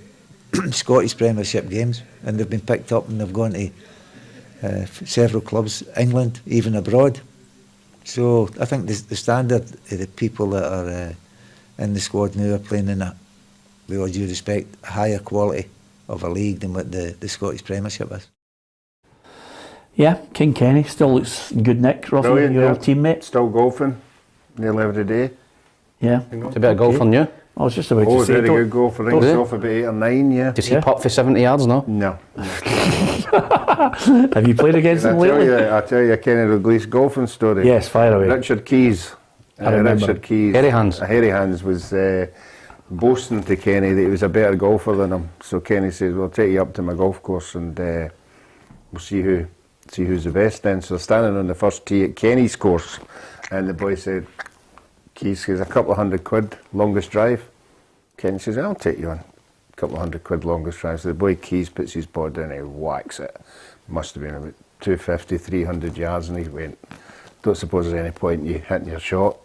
Scottish Premiership games and they've been picked up and they've gone to several clubs, England, even abroad. So I think the standard of the people that are in the squad now are playing in a, with all due respect, higher quality of a league than what the Scottish Premiership is. Yeah, King Kenny still looks in good nick, Ruffy, Brilliant, your yeah. old teammate. Still golfing nearly every day. Yeah. It's a bit of golf on you. I was just about Oh, to say, very don't- good golfer. I think Is it's it? off about 8 or 9, yeah. Does he putt for 70 yards now? No. have you played against him lately? I tell you a Kenny Dalglish golfing story. Yes, fire away. Richard Keys. I remember Richard him. Keys. Hairy Hands. Hairy Hands was boasting to Kenny that he was a better golfer than him. So Kenny says, well, I'll take you up to my golf course and we'll see who's the best then. So they're standing on the first tee at Kenny's course and the boy said, Keys says, a couple of £100 longest drive. Kenny says, I'll take you on a couple of £100 longest drive. So the boy Keys puts his board down and he whacks it. Must have been about 250, 300 yards, and he went, don't suppose there's any point in you hitting your shot,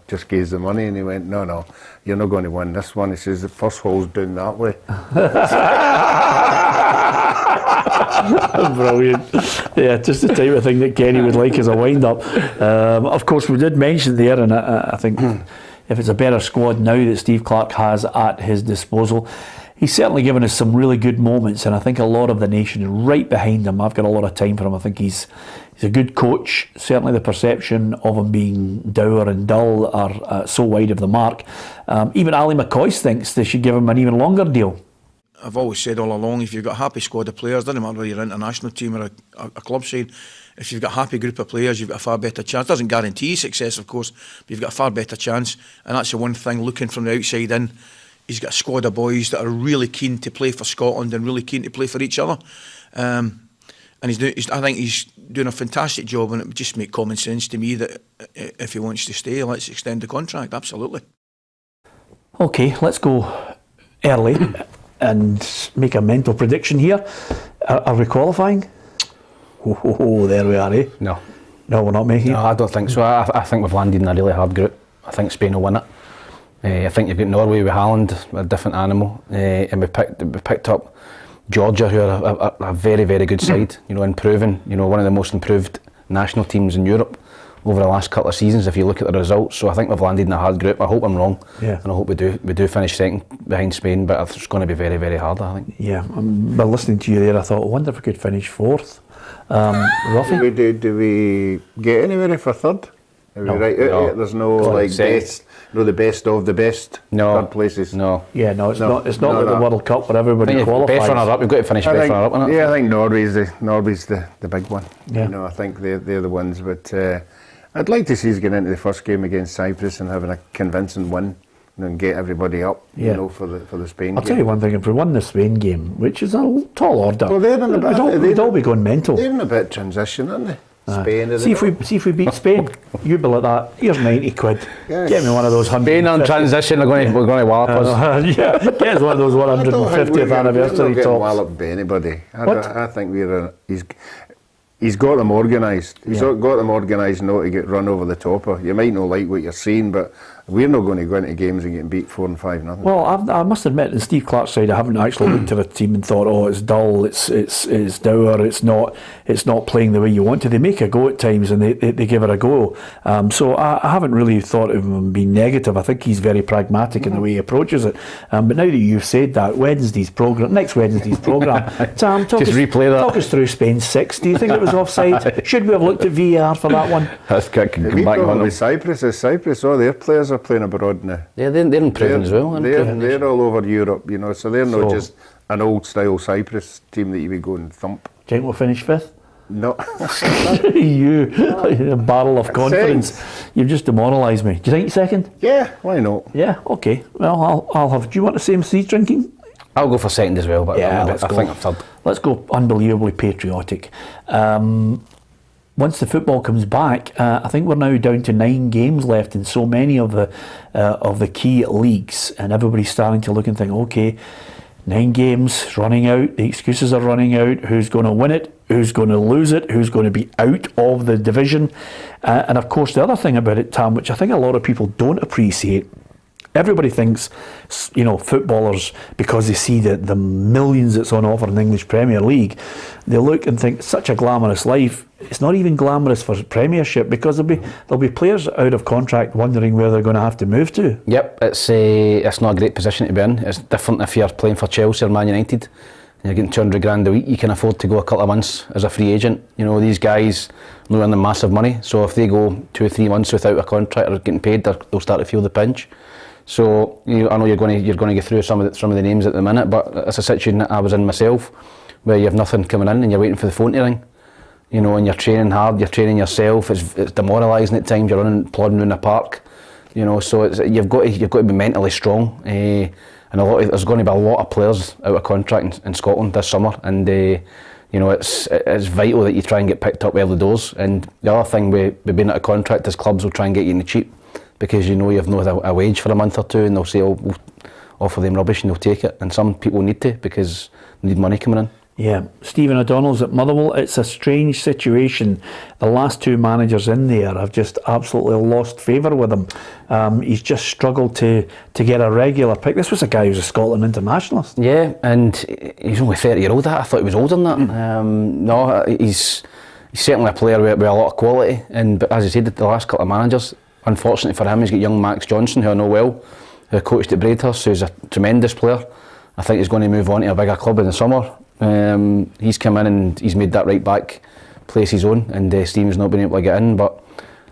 just gaze the money. And he went, no, you're not going to win this one. He says, the first hole's down that way. Brilliant. Yeah, just the type of thing that Kenny would like as a wind-up. Of course, we did mention there, and I think if it's a better squad now that Steve Clarke has at his disposal, he's certainly given us some really good moments, and I think a lot of the nation is right behind him. I've got a lot of time for him. I think he's a good coach. Certainly the perception of him being dour and dull are so wide of the mark. Even Ali McCoy thinks they should give him an even longer deal. I've always said all along, if you've got a happy squad of players, doesn't matter whether you're an international team or a club side, if you've got a happy group of players, you've got a far better chance. Doesn't guarantee success, of course, but you've got a far better chance. And that's the one thing, looking from the outside in, he's got a squad of boys that are really keen to play for Scotland and really keen to play for each other. And I think he's doing a fantastic job, and it would just make common sense to me that if he wants to stay, let's extend the contract, absolutely. Okay, let's go early and make a mental prediction here. Are we qualifying? Oh, there we are, eh? No. No, we're not making No, it? I don't think so. I think we've landed in a really hard group. I think Spain will win it. I think you've got Norway with Haaland, a different animal, and we picked up Georgia, who are a very, very good side. Improving. One of the most improved national teams in Europe over the last couple of seasons if you look at the results. So I think we've landed in a hard group. I hope I'm wrong, Yeah. and I hope we do finish second behind Spain, but it's going to be very, very hard, I think. Yeah, by listening to you there, I thought, I wonder if we could finish fourth. Ruffy? Do we get anywhere for third? Are we right out no. yet? There's no like second. best, no the best of the best third places. No. Yeah, no, it's not. It's not No, like the no. World Cup where I everybody think qualifies. best runner up. We've got to finish best runner up, isn't it? Yeah, I think Norway's the big one. Yeah. You know, I think they're the ones. But I'd like to see us get into the first game against Cyprus and having a convincing win and get everybody up. Yeah. You know, for the Spain I'll game. tell you one thing: if we won the Spain game, which is a tall order, Well, they're in a bit. we'd all be going mental. They're in a bit of transition, aren't they? Spain. Are See they if we beat Spain, you'd be like that. Here's 90 quid. Yes. Get me one of those 100. Spain on transition, we're going to wallop us. Yeah, get us one of those I don't think 150th anniversary We're not getting tops. walloped by anybody. What? I think he's got them organised. He's Yeah. got them organised not to get run over the top of. You might not like what you're seeing, but we're not going to go into games and get beat 4-5-0. Well, I must admit, in Steve Clark's side, I haven't actually looked at a team and thought, oh, it's dull, it's dour, it's not playing the way you want to. They make a go at times and they give it a go. So I haven't really thought of him being negative. I think he's very pragmatic in the way he approaches it. But now that you've said that, next Wednesday's programme, Tam, Just replay that. talk us through Spain 6. Do you think it was offside? Should we have looked at VAR for that one? That's good. Can The come wee back problem on them. with Cyprus is Cyprus, all their players are playing abroad now. Yeah, they're improving as well. They're all over Europe, you know, so they're not So- just an old style Cyprus team that you would go and thump. Do you think we'll finish 5th? No. You, a barrel of confidence. You've just demoralised me. Do you think second? Yeah, why not? Yeah, okay. Well, I'll have. Do you want the same seed drinking? I'll go for second as well, but Yeah, I let's go. think I'm third. Let's go unbelievably patriotic. Once the football comes back, I think we're now down to 9 games left in so many of the key leagues, and everybody's starting to look and think, okay, 9 games running out, the excuses are running out, who's going to win it, who's going to lose it, who's going to be out of the division. And of course, the other thing about it, Tam, which I think a lot of people don't appreciate, everybody thinks, you know, footballers, because they see the millions that's on offer in the English Premier League, they look and think, such a glamorous life. It's not even glamorous for Premiership, because there'll be players out of contract wondering where they're going to have to move to. Yep, it's not a great position to be in. It's different if you're playing for Chelsea or Man United. And you're getting 200 grand a week. You can afford to go a couple of months as a free agent. You know, these guys are earning massive money. So if they go 2 or 3 months without a contract or getting paid, they'll start to feel the pinch. So I know you're going to get through some of the names at the minute, but it's a situation that I was in myself, where you have nothing coming in and you're waiting for the phone to ring. You know, and you're training hard, you're training yourself. It's demoralising at times. You're plodding around the park. You know, so you've got to be mentally strong. And there's going to be a lot of players out of contract in Scotland this summer, and you know, it's vital that you try and get picked up early doors. And the other thing with being out of contract is clubs will try and get you in the cheap, because you know you've no a wage for a month or two, and they'll say, oh, we'll offer them rubbish, and they'll take it. And some people need to, because they need money coming in. Yeah, Stephen O'Donnell's at Motherwell. It's a strange situation. The last 2 managers in there have just absolutely lost favour with him. He's just struggled to get a regular pick. This was a guy who's a Scotland internationalist. Yeah, and he's only 30-year-old. I thought he was older than that. No, he's certainly a player with a lot of quality. But as I said, the last couple of managers, unfortunately for him, he's got young Max Johnson, who I know well, who coached at Braidhurst, who's a tremendous player. I think he's going to move on to a bigger club in the summer. He's come in and he's made that right back place his own, and Stephen's not been able to get in. But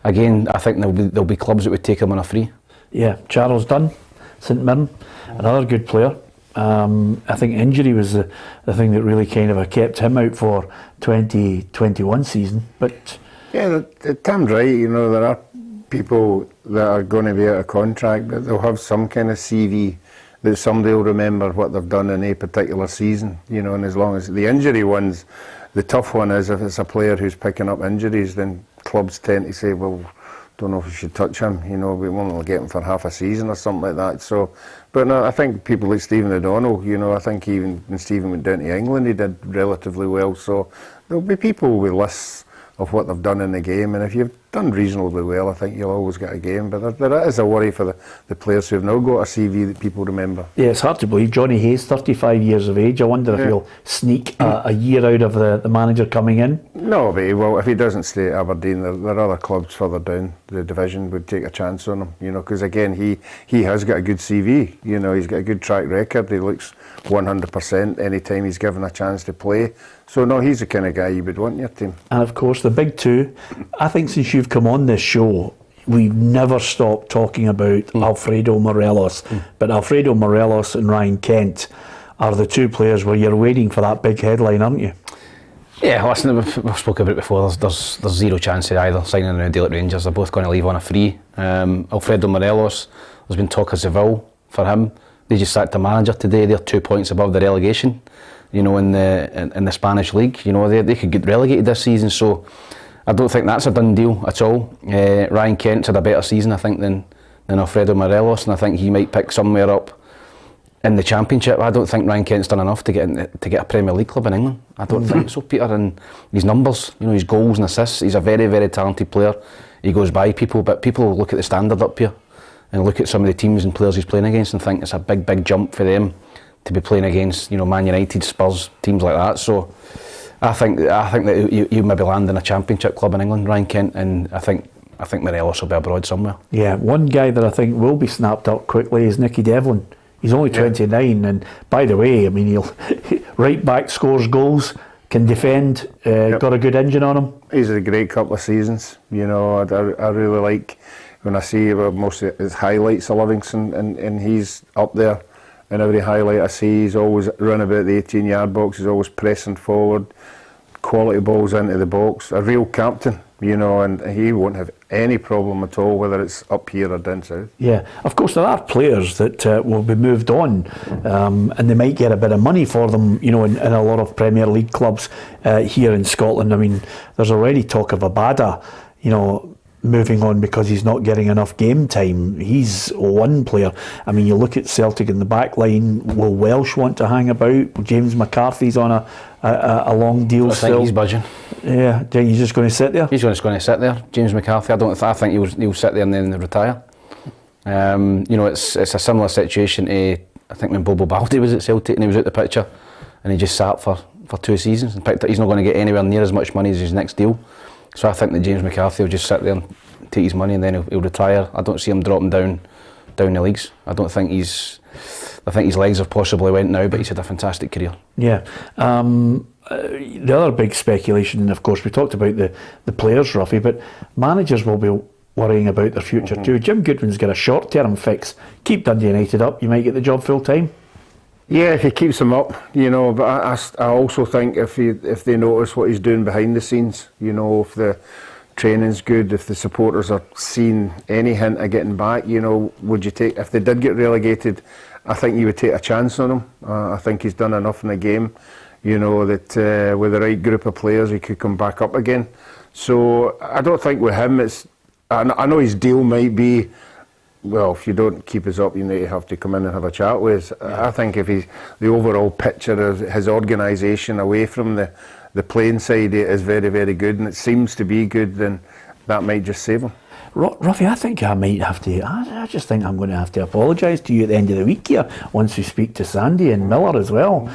again, I think there'll be clubs that would take him on a free. Yeah, Charles Dunn, St Mirren, another good player. I think injury was the thing that really kind of kept him out for 2021 season. But yeah, Tim's right. You know, there are people that are going to be out of contract, but they'll have some kind of CV that somebody will remember what they've done in a particular season, you know. And as long as the injury ones, the tough one is if it's a player who's picking up injuries, then clubs tend to say, well, don't know if we should touch him, you know, we won't get him for half a season or something like that. So, but no, I think people like Stephen O'Donnell, you know, I think even when Stephen went down to England, he did relatively well. So there'll be people with lists of what they've done in the game, and if you've done reasonably well. I think you'll always get a game, but there is a worry for the players who have now got a CV that people remember. Yeah, it's hard to believe. Johnny Hayes, 35 years of age. I wonder if he'll sneak a year out of the manager coming in. No, but he will. If he doesn't stay at Aberdeen, there are other clubs further down the division would take a chance on him. You know, because again, he has got a good CV. You know, he's got a good track record. He looks 100% any time he's given a chance to play. So no, he's the kind of guy you would want in your team. And of course, the big two. I think since you've come on this show, we've never stopped talking about Alfredo Morelos. But Alfredo Morelos and Ryan Kent are the two players where you're waiting for that big headline, aren't you? Yeah, listen, we've spoken about it before. There's zero chance of either signing a new deal at Rangers. They're both going to leave on a free. Alfredo Morelos, there's been talk of Seville for him. They just sacked the manager today. They're 2 points above the relegation. You know, in the Spanish league, you know, they could get relegated this season. So I don't think that's a done deal at all. Ryan Kent's had a better season, I think, than Alfredo Morelos, and I think he might pick somewhere up in the Championship. I don't think Ryan Kent's done enough to get a Premier League club in England. I don't think so, Peter. And his numbers, you know, his goals and assists. He's a very, very talented player. He goes by people, but people look at the standard up here and look at some of the teams and players he's playing against and think it's a big, big jump for them to be playing against, you know, Man United, Spurs, teams like that. So I think that you maybe land in a Championship club in England, Ryan Kent, and I think Morelos will be abroad somewhere. Yeah, one guy that I think will be snapped up quickly is Nicky Devlin. He's only 29, and by the way, I mean, he'll right back, scores goals, can defend, got a good engine on him. He's had a great couple of seasons. You know, I really like when I see most of his highlights of Livingston, and he's up there. And every highlight I see, he's always run about the 18-yard box. He's always pressing forward, quality balls into the box. A real captain, you know, and he won't have any problem at all, whether it's up here or down south. Yeah, of course there are players that will be moved on, and they might get a bit of money for them, you know, in a lot of Premier League clubs here in Scotland. I mean, there's already talk of Abada, you know, moving on because he's not getting enough game time. He's one player. I mean, you look at Celtic in the back line. Will Welsh want to hang about? James McCarthy's on a long deal still. I think he's budging. Yeah, do you think he's just going to sit there? He's just going to sit there. James McCarthy, I think he'll sit there and then retire. You know, it's a similar situation to, I think, when Bobo Baldi was at Celtic and he was out the picture and he just sat for 2 seasons and picked up. He's not going to get anywhere near as much money as his next deal. So I think that James McCarthy will just sit there and take his money and then he'll retire. I don't see him dropping down the leagues. I think his legs have possibly went now, but he's had a fantastic career. Yeah. The other big speculation, and of course we talked about the players, Ruffy, but managers will be worrying about their future too. Jim Goodwin's got a short-term fix. Keep Dundee United up, you might get the job full-time. Yeah, if he keeps them up, you know, but I also think if they notice what he's doing behind the scenes, you know, if the training's good, if the supporters are seeing any hint of getting back, you know, if they did get relegated, I think you would take a chance on him. I think he's done enough in the game, you know, that with the right group of players he could come back up again. So I don't think with him I know his deal might be, well, if you don't keep us up, you may have to come in and have a chat with us. Yeah. I think if the overall picture of his organisation away from the playing side is very, very good, and it seems to be good, then that might just save him. Ruffy, I think I might have to, I just think I'm going to have to apologise to you at the end of the week here, once we speak to Sandy and Miller as well,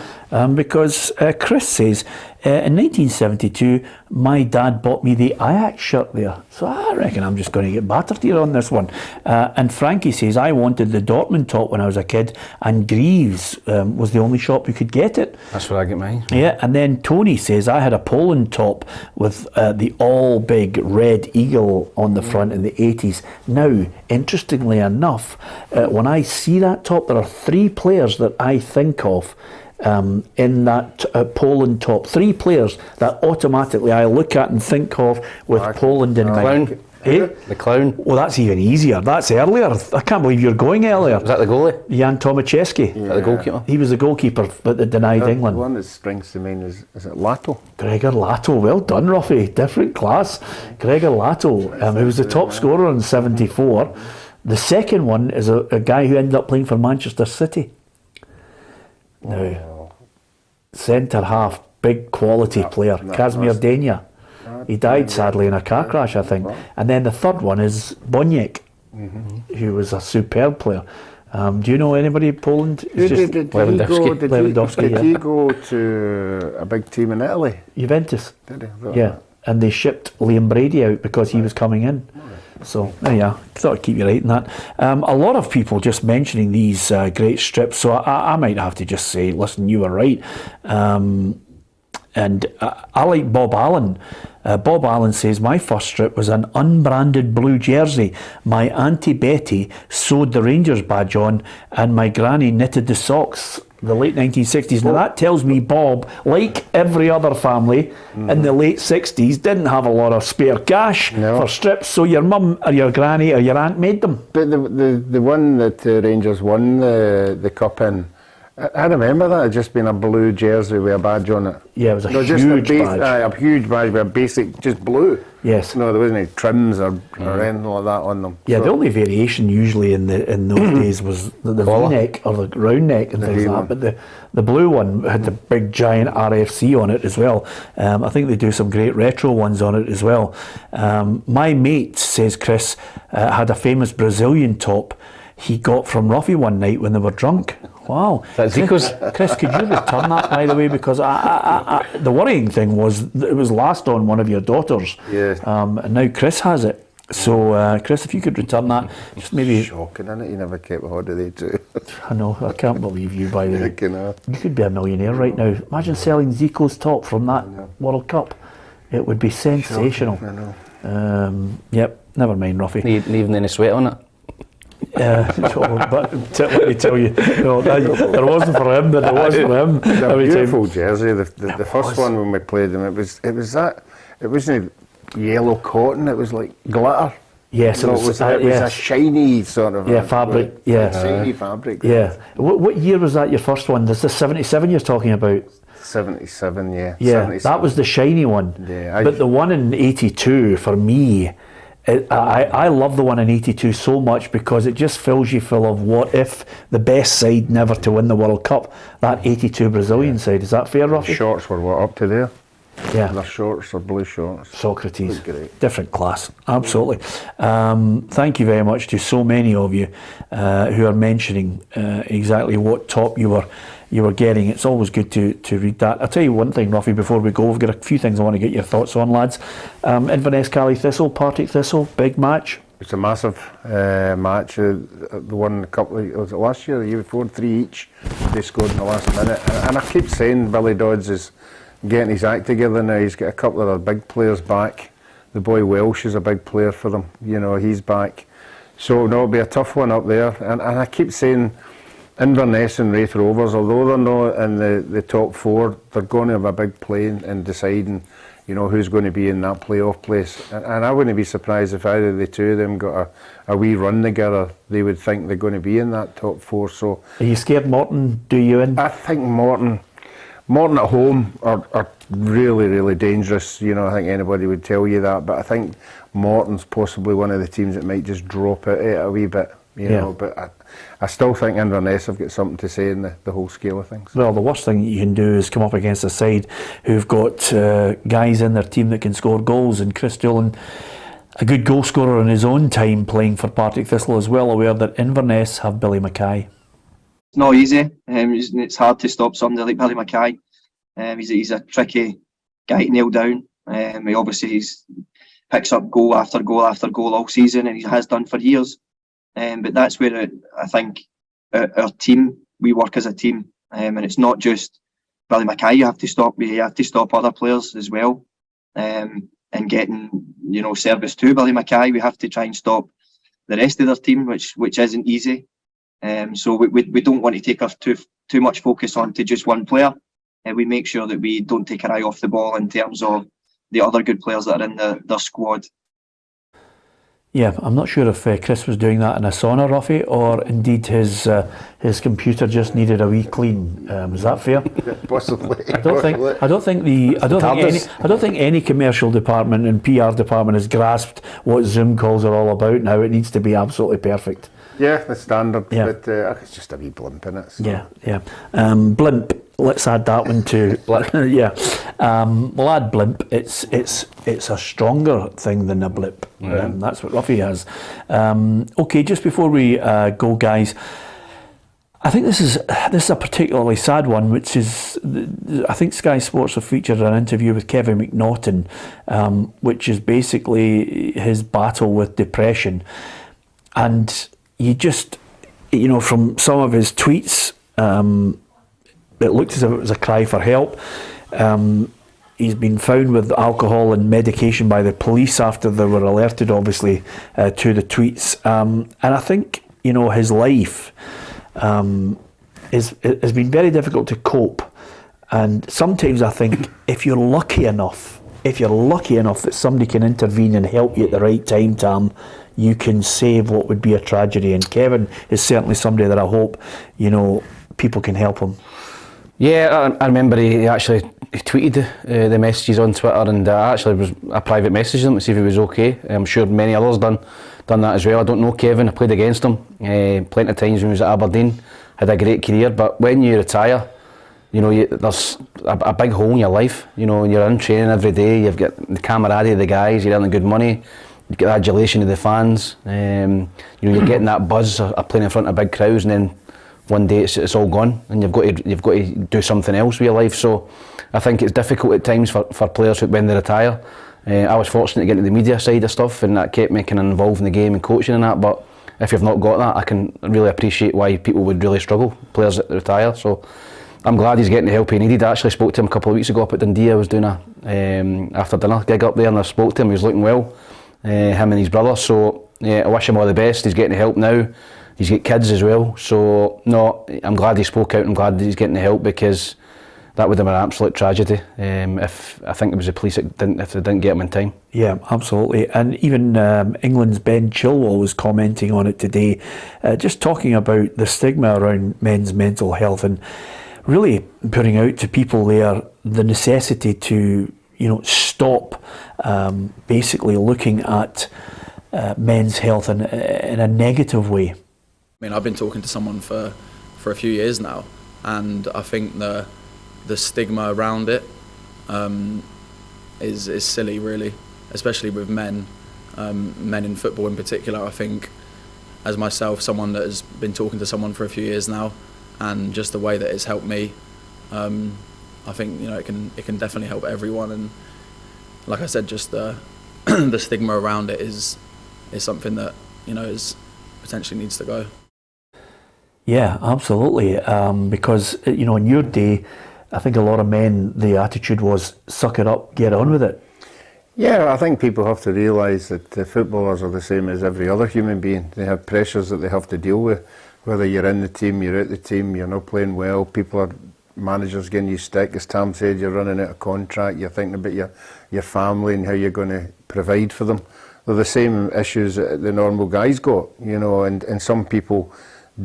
because Chris says, in 1972, my dad bought me the Ajax shirt there. So I reckon I'm just going to get battered here on this one. And Frankie says, I wanted the Dortmund top when I was a kid, and Greaves was the only shop you could get it. That's where I get mine. Yeah, and then Tony says, I had a Poland top with the all big red eagle on the front in the 80s. Now, interestingly enough, when I see that top, there are 3 players that I think of in that Poland top. 3 players that automatically I look at and think of with Poland in mind. The clown. Well, that's even easier. That's earlier. I can't believe you're going earlier. Was that the goalie? Jan Tomaszewski. Yeah. The goalkeeper? He was the goalkeeper, but they denied England. The one that springs to mind is it Lato? Gregor Lato. Well done, Ruffy. Different class. Gregor Lato, who was the top scorer in 74. The second one is a guy who ended up playing for Manchester City. Now, centre half, big quality player, Kazimir Denia. He died sadly in a car crash, I think. And then the third one is Boniek, who was a superb player. Do you know anybody in Poland? Did Lewandowski, he go to a big team in Italy? Juventus. Did he? Yeah, and they shipped Liam Brady out because he was coming in. So, yeah, thought I'd keep you right in that. A lot of people just mentioning these great strips, so I might have to just say, listen, you were right. And I like Bob Allen. Bob Allen says, my first strip was an unbranded blue jersey. My Auntie Betty sewed the Rangers badge on and my granny knitted the socks. The late 1960s. Now that tells me Bob, like every other family in the late 60s, didn't have a lot of spare cash for strips, so your mum or your granny or your aunt made them. But the one that the Rangers won the cup in, I remember that, it just being a blue jersey with a badge on it. Yeah, it was a huge badge. A huge badge with a basic, just blue. Yes. No, there wasn't any trims or anything like that on them. Yeah, the only variation usually in those days was the V-neck or the round neck and things like that. But the blue one had the big giant RFC on it as well. I think they do some great retro ones on it as well. My mate, says Chris, had a famous Brazilian top he got from Ruffy one night when they were drunk. Wow. That's Zico's. Chris, could you return that, by the way? Because the worrying thing was that it was last on one of your daughters. Yes. And now Chris has it. So, Chris, if you could return that, just maybe... Shocking, isn't it? You never kept hold of they too. I know, I can't believe you, by the way. You could be a millionaire right now. Imagine selling Zico's top from that World Cup. It would be sensational. Shocking, I know. Yep, never mind, Ruffy. Leaving any sweat on it. But let me tell you, no, there wasn't for him, but there was for him. A beautiful jersey. The first one when we played them, it was that. It wasn't yellow cotton. It was like glitter. Yes, it was a shiny sort of fabric. Shiny fabric. Yeah. What year was that? Your first one? This is 77 you're talking about. 77, yeah. Yeah, 77. that was the shiny one. Yeah, but the one in 82 for me. I love the one in 82 so much because it just fills you full of what if the best side never to win the World Cup, that 82 Brazilian side. Is that fair, Ruffy? The shorts were what, up to there? Yeah. Their shorts are blue shorts. Socrates. Great. Different class. Absolutely. Thank you very much to so many of you who are mentioning exactly what top you were getting. It's always good to read that. I'll tell you one thing, Ruffy, before we go. We've got a few things I want to get your thoughts on, lads. Inverness Cali Thistle, Partick Thistle, big match. It's a massive match. The one a couple of, was it last year, the year before, 3 each. They scored in the last minute. And I keep saying Billy Dodds is getting his act together now. He's got a couple of their big players back. The boy Welsh is a big player for them. You know, he's back. So no, it'll be a tough one up there. And I keep saying Inverness and Wraith Rovers, although they're not in the top 4, they're going to have a big play in deciding, you know, who's going to be in that playoff place. And I wouldn't be surprised if either of the two of them got a wee run together. They would think they're going to be in that top 4. So, are you scared Morton do you in? I think Morton at home are really, really dangerous. You know, I think anybody would tell you that. But I think Morton's possibly one of the teams that might just drop it a wee bit. You know, but I still think Inverness have got something to say in the whole scale of things. Well, the worst thing you can do is come up against a side who've got guys in their team that can score goals, and Chris Doolan, a good goal scorer in his own time playing for Partick Thistle, is well aware that Inverness have Billy Mackay. It's not easy. It's hard to stop somebody like Billy Mackay. He's a tricky guy to nail down. He obviously picks up goal after goal after goal all season, and he has done for years. But that's where I think our team, we work as a team, and it's not just Billy Mackay you have to stop. You have to stop other players as well, and getting service to Billy Mackay. We have to try and stop the rest of their team, which isn't easy. So we don't want to take our too much focus on to just one player. We make sure that we don't take our eye off the ball in terms of the other good players that are in their squad. Yeah, I'm not sure if Chris was doing that in a sauna, Ruffy, or indeed his computer just needed a wee clean. Is that fair? Possibly. I don't think any commercial department and PR department has grasped what Zoom calls are all about now. It needs to be absolutely perfect. Yeah, the standard. Yeah. But it's just a wee blimp in it. So. Yeah. Blimp. let's add that one to yeah. We'll add blimp. It's a stronger thing than a blip. That's what Ruffy has. Okay, just before we go, guys, I think this is a particularly sad one, which is, I think Sky Sports have featured an interview with Kevin McNaughton, which is basically his battle with depression. And you just, from some of his tweets, it looked as if it was a cry for help. He's been found with alcohol and medication by the police after they were alerted, obviously, to the tweets. And I think, his life has been very difficult to cope. And sometimes I think if you're lucky enough that somebody can intervene and help you at the right time, Tam, you can save what would be a tragedy. And Kevin is certainly somebody that I hope, people can help him. Yeah, I remember he tweeted the messages on Twitter, and actually was a private message to him to see if he was okay. I'm sure many others done that as well. I don't know Kevin, I played against him plenty of times when he was at Aberdeen, had a great career, but when you retire, there's a big hole in your life. You're in training every day, you've got the camaraderie of the guys, you're earning good money, you get the adulation of the fans, you're getting that buzz of playing in front of big crowds, and then one day it's all gone, and you've got to do something else with your life. So I think it's difficult at times for players when they retire. I was fortunate to get into the media side of stuff, and that kept me kind of involved in the game and coaching and that. But if you've not got that, I can really appreciate why people would really struggle, players that retire. So I'm glad he's getting the help he needed. I actually spoke to him a couple of weeks ago up at Dundee. I was doing a after dinner gig up there, and I spoke to him. He was looking well, him and his brother. So I wish him all the best. He's getting the help now. He's got kids as well, so I'm glad he spoke out. I'm glad he's getting the help, because that would have been an absolute tragedy if I think it was the police if they didn't get him in time. Yeah, absolutely. And even England's Ben Chilwell was commenting on it today, just talking about the stigma around men's mental health, and really putting out to people there the necessity to stop basically looking at men's health in a negative way. I mean, I've been talking to someone for a few years now, and I think the stigma around it is silly, really, especially with men in football in particular. I think, as myself, someone that has been talking to someone for a few years now, and just the way that it's helped me, I think it can definitely help everyone. And like I said, just the the stigma around it is something that is potentially needs to go. Yeah, absolutely. Because in your day, I think a lot of men, the attitude was suck it up, get on with it. Yeah, I think people have to realise that the footballers are the same as every other human being. They have pressures that they have to deal with. Whether you're in the team, you're out the team, you're not playing well, managers getting you stick, as Tam said, you're running out of contract, you're thinking about your family and how you're going to provide for them. They're the same issues that the normal guys got, and some people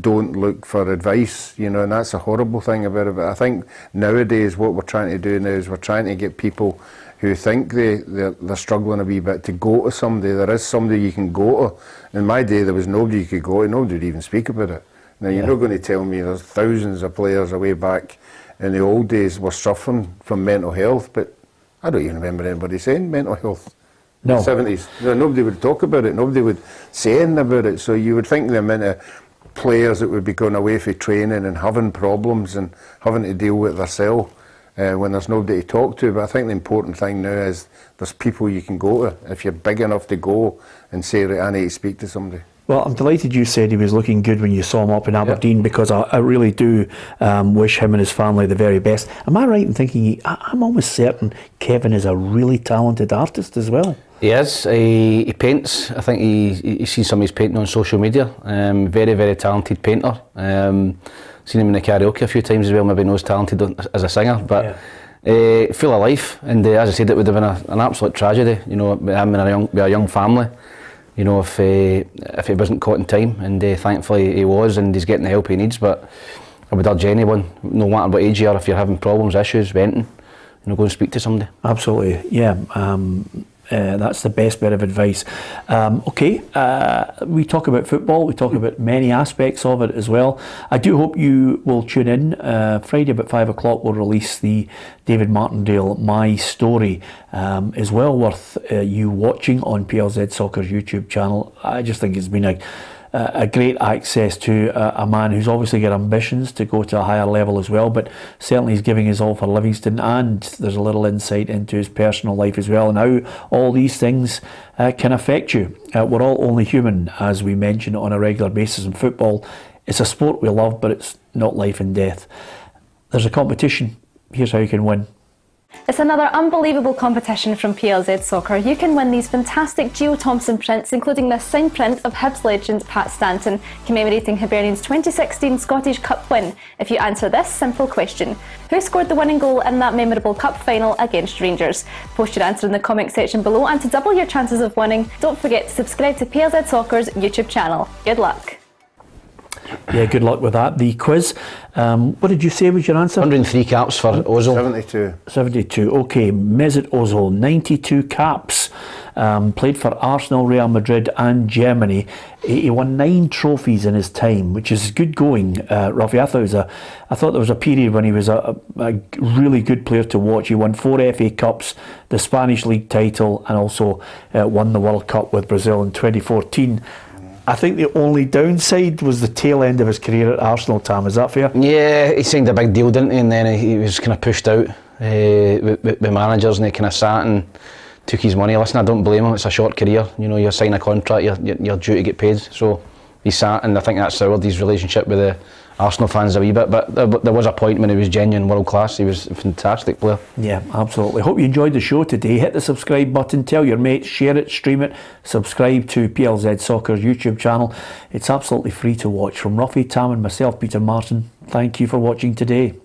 don't look for advice, and that's a horrible thing about it. But I think nowadays what we're trying to do now is we're trying to get people who think they're struggling a wee bit to go to somebody. There is somebody you can go to. In my day there was nobody you could go to, nobody would even speak about it. Now you're not going to tell me there's thousands of players away back in the old days were suffering from mental health, but I don't even remember anybody saying mental health. No. In the 70s. Nobody would talk about it, nobody would say anything about it. So you would think the amount of players that would be going away for training and having problems and having to deal with themselves when there's nobody to talk to. But I think the important thing now is there's people you can go to if you're big enough to go and say, right, I need to speak to somebody. Well, I'm delighted you said he was looking good when you saw him up in Aberdeen, because I really do wish him and his family the very best. Am I right in thinking, I'm almost certain Kevin is a really talented artist as well? He is. He paints. I think he's seen some of his painting on social media. Very, very talented painter. Seen him in the karaoke a few times as well. Maybe not as talented as a singer, but full of life. And as I said, it would have been an absolute tragedy. Him and a young family. If he wasn't caught in time, and thankfully he was, and he's getting the help he needs. But I would urge anyone, no matter what age you are, if you're having problems, issues, venting, go and speak to somebody. Absolutely, yeah. That's the best bit of advice. We talk about football, we talk about many aspects of it as well. I do hope you will tune in. Friday about 5 o'clock we'll release the David Martindale My Story. Is well worth you watching on PLZ Soccer's YouTube channel. I just think it's been a great access to a man who's obviously got ambitions to go to a higher level as well, but certainly he's giving his all for Livingston, and there's a little insight into his personal life as well and how all these things can affect you. We're all only human, as we mention on a regular basis in football. It's a sport we love, but it's not life and death. There's a competition. Here's how you can win. It's another unbelievable competition from PLZ Soccer. You can win these fantastic Geo Thompson prints, including this signed print of Hibs legend Pat Stanton, commemorating Hibernian's 2016 Scottish Cup win, if you answer this simple question. Who scored the winning goal in that memorable cup final against Rangers? Post your answer in the comment section below, and to double your chances of winning, don't forget to subscribe to PLZ Soccer's YouTube channel. Good luck. Yeah, good luck with that. The quiz, what did you say was your answer? 103 caps for Ozil. 72. 72. Okay, Mesut Ozil, 92 caps. Played for Arsenal, Real Madrid and Germany. He won 9 trophies in his time, which is good going, Ruffy. I thought there was a period when he was a really good player to watch. He won 4 FA Cups, the Spanish League title, and also won the World Cup with Brazil in 2014. I think the only downside was the tail end of his career at Arsenal, Tam. Is that fair? Yeah, he signed a big deal, didn't he? And then he was kind of pushed out with managers, and he kind of sat and took his money. Listen, I don't blame him. It's a short career. You know, you sign a contract, you're due to get paid. So he sat, and I think that soured his relationship with the Arsenal fans a wee bit. But there was a point when he was genuine world class. He was a fantastic player. Yeah, absolutely. Hope you enjoyed the show today. Hit the subscribe button, tell your mates, share it, stream it, subscribe to PLZ Soccer's YouTube channel. It's absolutely free to watch. From Ruffy, Tam and myself, Peter Martin, thank you for watching today.